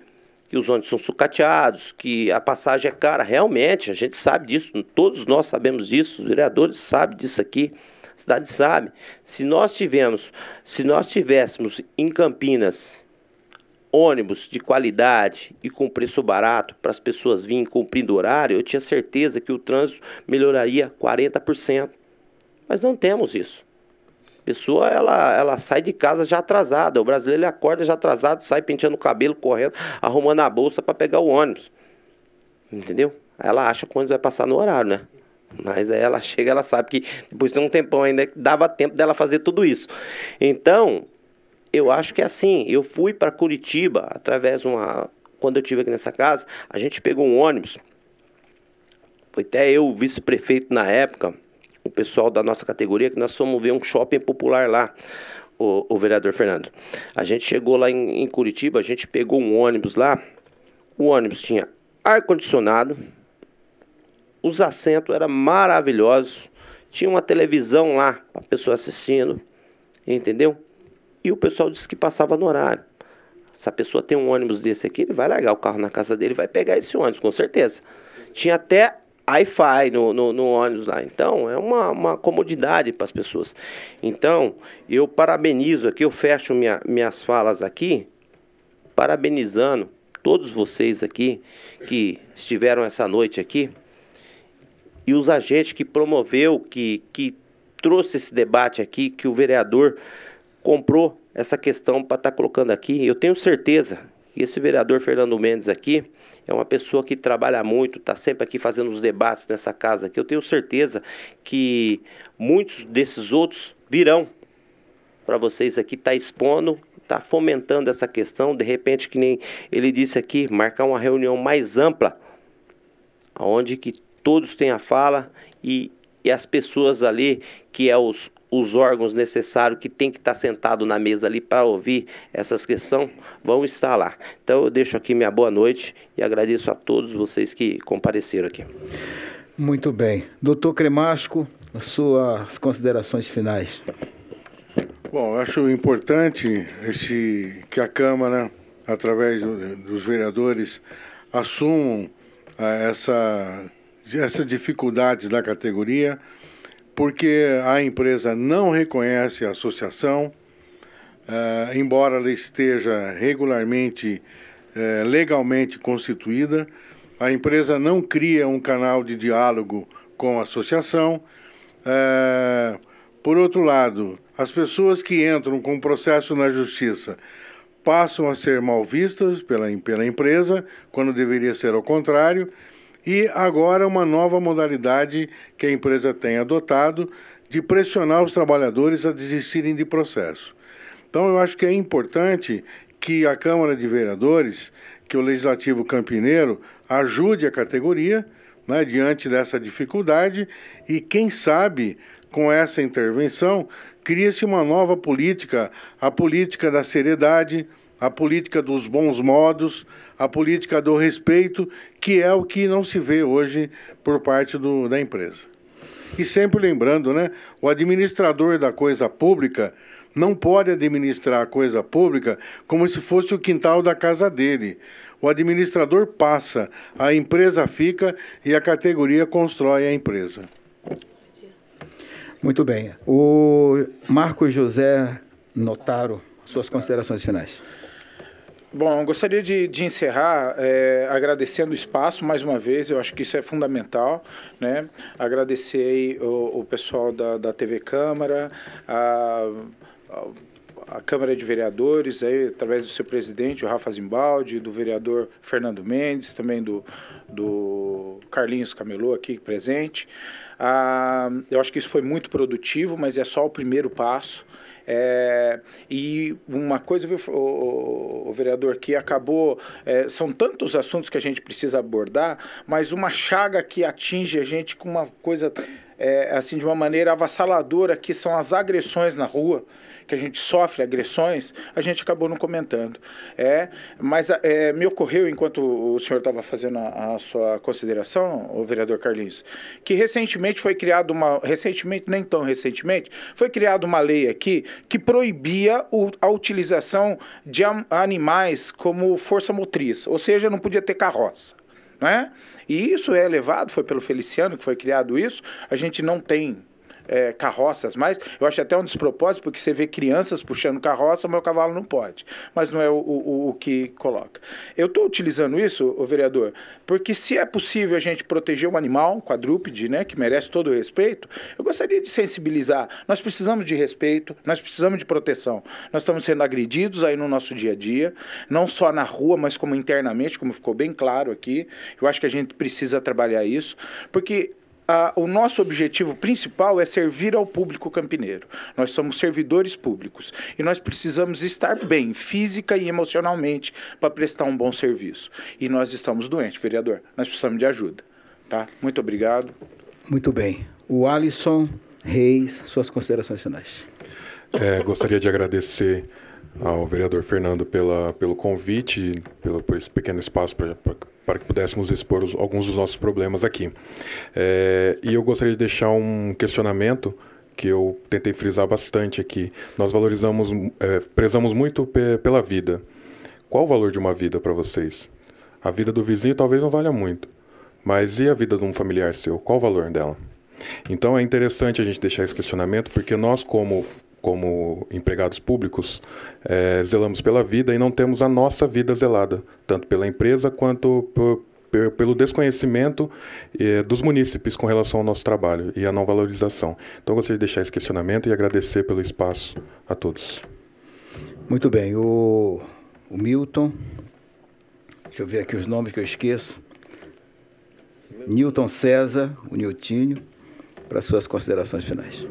que os ônibus são sucateados, que a passagem é cara. Realmente, a gente sabe disso, todos nós sabemos disso, os vereadores sabem disso aqui, a cidade sabe. Se nós tivéssemos em Campinas ônibus de qualidade e com preço barato para as pessoas virem cumprindo o horário, eu tinha certeza que o trânsito melhoraria 40%. Mas não temos isso. A pessoa, ela sai de casa já atrasada. O brasileiro, ele acorda já atrasado, sai penteando o cabelo, correndo, arrumando a bolsa para pegar o ônibus. Entendeu? Aí ela acha que o ônibus vai passar no horário, né? Mas aí ela chega, ela sabe que depois de um tempão ainda, dava tempo dela fazer tudo isso. Então, eu acho que é assim. Eu fui para Curitiba, através de quando eu estive aqui nessa casa, a gente pegou um ônibus. Foi até eu, o vice-prefeito na época, o pessoal da nossa categoria, que nós fomos ver um shopping popular lá, o vereador Fernando. A gente chegou lá em Curitiba, a gente pegou um ônibus lá, o ônibus tinha ar-condicionado, os assentos eram maravilhosos, tinha uma televisão lá, a pessoa assistindo, entendeu? E o pessoal disse que passava no horário. Se a pessoa tem um ônibus desse aqui, ele vai largar o carro na casa dele e vai pegar esse ônibus, com certeza. Tinha até Wi-Fi no ônibus lá. Então, é uma comodidade para as pessoas. Então, eu parabenizo aqui, eu fecho minhas falas aqui, parabenizando todos vocês aqui que estiveram essa noite aqui e os agentes que promoveu, que trouxe esse debate aqui, que o vereador comprou essa questão para estar colocando aqui. Eu tenho certeza que esse vereador Fernando Mendes aqui é uma pessoa que trabalha muito, está sempre aqui fazendo os debates nessa casa aqui. Eu tenho certeza que muitos desses outros virão para vocês aqui, tá expondo, tá fomentando essa questão. De repente, que nem ele disse aqui, marcar uma reunião mais ampla, onde que todos têm a fala e as pessoas ali, que é os órgãos necessários que tem que estar sentado na mesa ali para ouvir essas questões, vão estar lá. Então eu deixo aqui minha boa noite e agradeço a todos vocês que compareceram aqui. Muito bem. Doutor Cremasco, suas considerações finais. Bom, eu acho importante que a Câmara, através dos vereadores, assumam essas dificuldades da categoria, porque a empresa não reconhece a associação, embora ela esteja regularmente, legalmente constituída, a empresa não cria um canal de diálogo com a associação. Por outro lado, as pessoas que entram com processo na justiça passam a ser mal vistas pela empresa, quando deveria ser ao contrário, e agora uma nova modalidade que a empresa tem adotado de pressionar os trabalhadores a desistirem de processo. Então, eu acho que é importante que a Câmara de Vereadores, que o Legislativo Campineiro ajude a categoria, né, diante dessa dificuldade, e quem sabe, com essa intervenção, cria-se uma nova política, a política da seriedade, a política dos bons modos, a política do respeito, que é o que não se vê hoje por parte da empresa. E sempre lembrando, né, o administrador da coisa pública não pode administrar a coisa pública como se fosse o quintal da casa dele. O administrador passa, a empresa fica e a categoria constrói a empresa. Muito bem. O Marcos José Notaro, suas considerações finais. Bom, eu gostaria de encerrar agradecendo o espaço mais uma vez, eu acho que isso é fundamental, né? Agradecer aí o pessoal da TV Câmara, a Câmara de Vereadores, aí, através do seu presidente, o Rafa Zimbaldi, do vereador Fernando Mendes, também do Carlinhos Camelô aqui presente. Eu acho que isso foi muito produtivo, mas é só o primeiro passo. E uma coisa, o vereador, que acabou... são tantos assuntos que a gente precisa abordar, mas uma chaga que atinge a gente com uma coisa... assim, de uma maneira avassaladora, que são as agressões na rua, que a gente sofre agressões, a gente acabou não comentando. Mas me ocorreu, enquanto o senhor estava fazendo a sua consideração, o vereador Carlinhos, que recentemente foi criada nem tão recentemente, foi criada uma lei aqui que proibia a utilização de animais como força motriz, ou seja, não podia ter carroça, não é? E isso é elevado, foi pelo Feliciano que foi criado isso, a gente não tem carroças mais, eu acho até um despropósito, porque você vê crianças puxando carroça, mas o cavalo não pode, mas não é o que coloca. Eu estou utilizando isso, o vereador, porque se é possível a gente proteger o animal, quadrúpede, né, que merece todo o respeito, eu gostaria de sensibilizar, nós precisamos de respeito, nós precisamos de proteção, nós estamos sendo agredidos aí no nosso dia a dia, não só na rua, mas como internamente, como ficou bem claro aqui, eu acho que a gente precisa trabalhar isso, porque o nosso objetivo principal é servir ao público campineiro. Nós somos servidores públicos e nós precisamos estar bem, física e emocionalmente, para prestar um bom serviço. E nós estamos doentes, vereador. Nós precisamos de ajuda. Tá? Muito obrigado. Muito bem. O Alisson Reis, suas considerações finais. Gostaria de agradecer ao vereador Fernando pelo convite, por esse pequeno espaço para que pudéssemos expor alguns dos nossos problemas aqui. E eu gostaria de deixar um questionamento que eu tentei frisar bastante aqui. Nós prezamos muito pela vida. Qual o valor de uma vida para vocês? A vida do vizinho talvez não valha muito, mas e a vida de um familiar seu? Qual o valor dela? Então é interessante a gente deixar esse questionamento, porque nós, como empregados públicos, zelamos pela vida e não temos a nossa vida zelada, tanto pela empresa quanto pelo desconhecimento dos munícipes com relação ao nosso trabalho e a não valorização. Então, eu gostaria de deixar esse questionamento e agradecer pelo espaço a todos. Muito bem, o Milton, deixa eu ver aqui os nomes que eu esqueço. Newton César, o Niltinho, para suas considerações finais.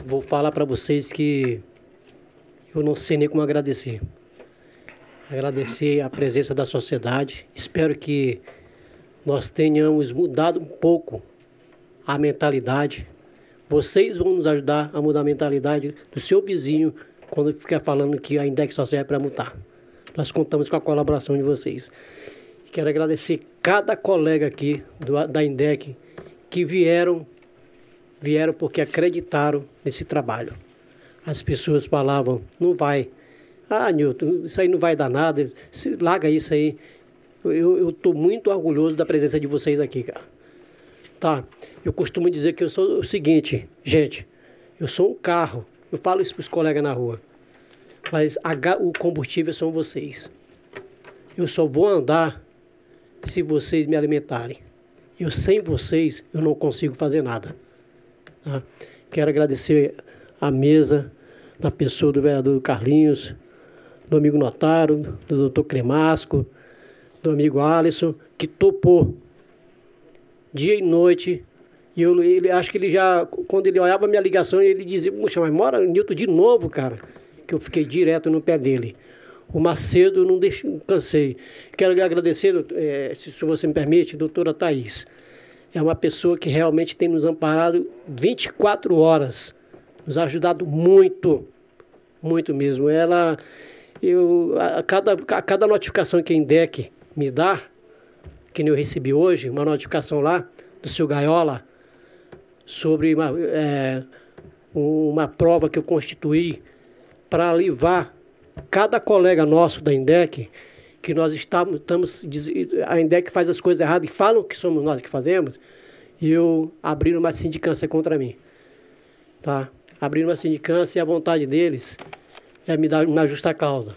Vou falar para vocês que eu não sei nem como agradecer. Agradecer a presença da sociedade. Espero que nós tenhamos mudado um pouco a mentalidade. Vocês vão nos ajudar a mudar a mentalidade do seu vizinho quando ficar falando que a INDEC só serve para multar. Nós contamos com a colaboração de vocês. Quero agradecer cada colega aqui da INDEC que vieram porque acreditaram nesse trabalho. As pessoas falavam, não vai. Ah, Nilton, isso aí não vai dar nada, larga isso aí. Eu estou muito orgulhoso da presença de vocês aqui, cara. Tá, eu costumo dizer que eu sou o seguinte, gente, eu sou um carro, eu falo isso para os colegas na rua, mas o combustível são vocês. Eu só vou andar se vocês me alimentarem. Eu, sem vocês, eu não consigo fazer nada. Tá? Quero agradecer a mesa, na pessoa do vereador Carlinhos, do amigo Notaro, do doutor Cremasco, do amigo Alisson, que topou dia e noite. E ele acho que ele já, quando ele olhava a minha ligação, ele dizia, poxa, mas mora o Nilton de novo, cara. Que eu fiquei direto no pé dele. O Macedo, não cansei. Quero agradecer, se você me permite, doutora Thaís. É uma pessoa que realmente tem nos amparado 24 horas. Nos ajudado muito, muito mesmo. A cada notificação que a INDEC me dá, que nem eu recebi hoje, uma notificação lá do seu Gaiola, sobre uma prova que eu constituí para livrar cada colega nosso da INDEC, que nós a INDEC faz as coisas erradas e falam que somos nós que fazemos, e eu abri uma sindicância contra mim. Tá? Abrir uma sindicância e a vontade deles é me dar uma justa causa.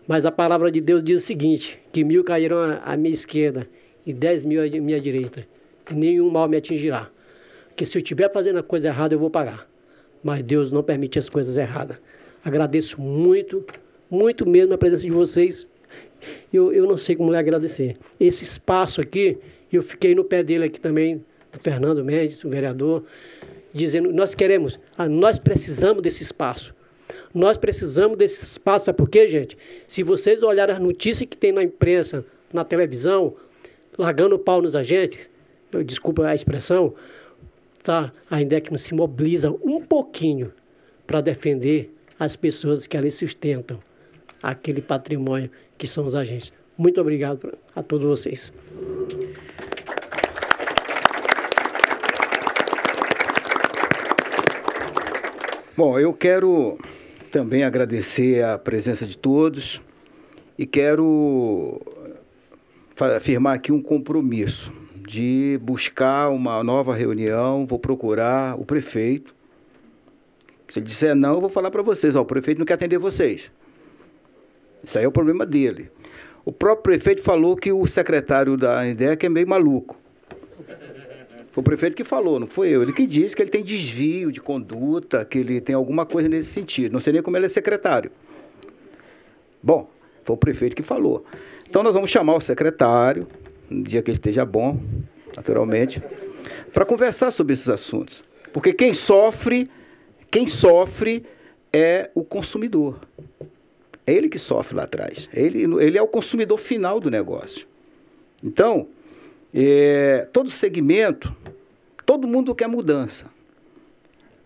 Mas a palavra de Deus diz o seguinte, que 1000 cairão à minha esquerda e 10.000 à minha direita, e nenhum mal me atingirá. Porque se eu estiver fazendo a coisa errada, eu vou pagar. Mas Deus não permite as coisas erradas. Agradeço muito, muito mesmo a presença de vocês. Eu não sei como lhe agradecer. Esse espaço aqui, eu fiquei no pé dele aqui também, o Fernando Mendes, o vereador, dizendo, nós precisamos desse espaço. Nós precisamos desse espaço, sabe por quê, gente? Se vocês olharem as notícias que tem na imprensa, na televisão, largando o pau nos agentes, desculpa a expressão, tá? A INDEC não se mobiliza um pouquinho para defender as pessoas que ali sustentam aquele patrimônio que são os agentes. Muito obrigado a todos vocês. Bom, eu quero também agradecer a presença de todos e quero afirmar aqui um compromisso de buscar uma nova reunião. Vou procurar o prefeito. Se ele disser não, eu vou falar para vocês, o prefeito não quer atender vocês. Isso aí é o problema dele. O próprio prefeito falou que o secretário da INDEC é meio maluco. Foi o prefeito que falou, não foi eu. Ele que disse que ele tem desvio de conduta, que ele tem alguma coisa nesse sentido. Não sei nem como ele é secretário. Bom, foi o prefeito que falou. Então nós vamos chamar o secretário, no dia que ele esteja bom, naturalmente, para conversar sobre esses assuntos. Porque quem sofre é o consumidor. É ele que sofre lá atrás. Ele é o consumidor final do negócio. Então, todo segmento, todo mundo quer mudança.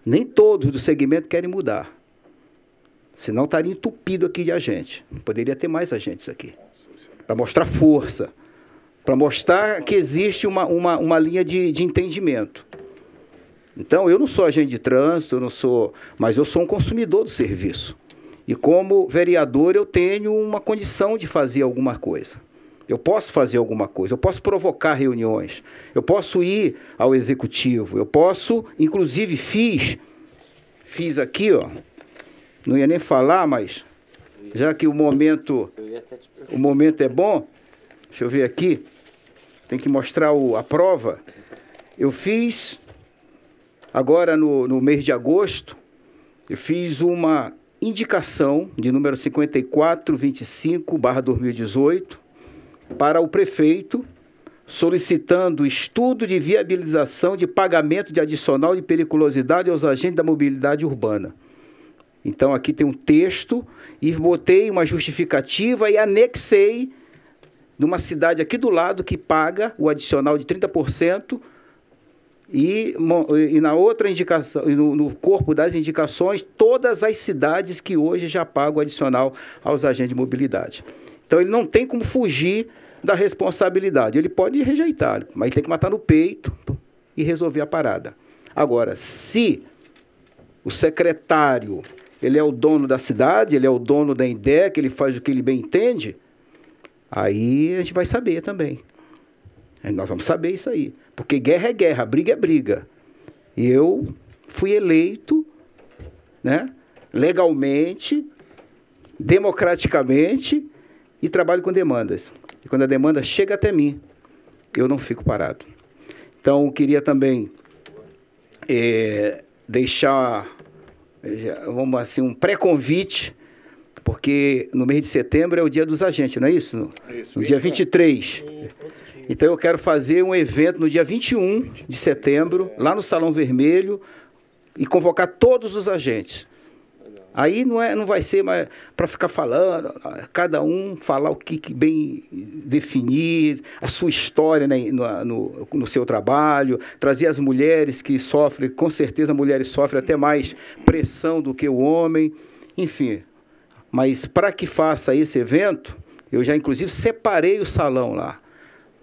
Nem todos do segmento querem mudar. Senão estaria entupido aqui de agente. Poderia ter mais agentes aqui. Para mostrar força. Para mostrar que existe uma linha de entendimento. Então, eu não sou agente de trânsito, mas eu sou um consumidor do serviço. E como vereador, eu tenho uma condição de fazer alguma coisa. Eu posso fazer alguma coisa, eu posso provocar reuniões, eu posso ir ao executivo, eu posso, inclusive fiz aqui, ó, não ia nem falar, mas já que o momento é bom, deixa eu ver aqui, tem que mostrar a prova. Eu fiz, agora no mês de agosto, eu fiz uma indicação de número 5425/2018 para o prefeito, solicitando estudo de viabilização de pagamento de adicional de periculosidade aos agentes da mobilidade urbana. Então, aqui tem um texto e botei uma justificativa e anexei de uma cidade aqui do lado que paga o adicional de 30% e na outra indicação, no corpo das indicações, todas as cidades que hoje já pagam o adicional aos agentes de mobilidade. Então, ele não tem como fugir da responsabilidade. Ele pode rejeitar, mas tem que matar no peito e resolver a parada. Agora, se o secretário ele é o dono da cidade, ele é o dono da INDEC, ele faz o que ele bem entende, aí a gente vai saber também. Nós vamos saber isso aí. Porque guerra é guerra, briga é briga. E eu fui eleito, né, legalmente, democraticamente, e trabalho com demandas. E quando a demanda chega até mim, eu não fico parado. Então, eu queria também deixar, vamos assim, um pré-convite, porque no mês de setembro é o dia dos agentes, não é isso? No dia 23. Então, eu quero fazer um evento no dia 21 de setembro, lá no Salão Vermelho, e convocar todos os agentes. Aí não vai ser para ficar falando, cada um falar o que bem definir, a sua história, né, no seu trabalho, trazer as mulheres que sofrem, com certeza mulheres sofrem até mais pressão do que o homem, enfim. Mas para que faça esse evento, eu já inclusive separei o salão lá.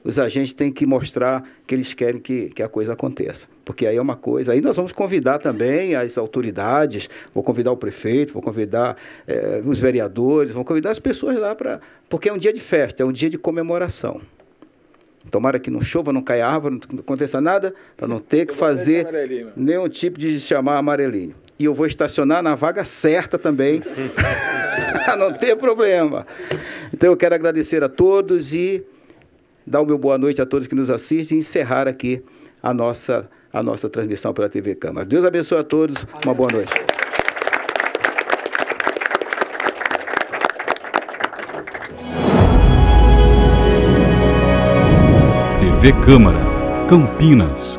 Os agentes têm que mostrar que eles querem que a coisa aconteça. Porque aí é uma coisa... Aí nós vamos convidar também as autoridades, vou convidar o prefeito, vou convidar os vereadores, vou convidar as pessoas lá para... Porque é um dia de festa, é um dia de comemoração. Tomara que não chova, não caia árvore, não aconteça nada, para não ter que fazer nenhum tipo de chamar amarelinho. E eu vou estacionar na vaga certa também, para não ter problema. Então eu quero agradecer a todos e dar o meu boa noite a todos que nos assistem e encerrar aqui a nossa transmissão pela TV Câmara. Deus abençoe a todos, uma boa noite. TV Câmara, Campinas.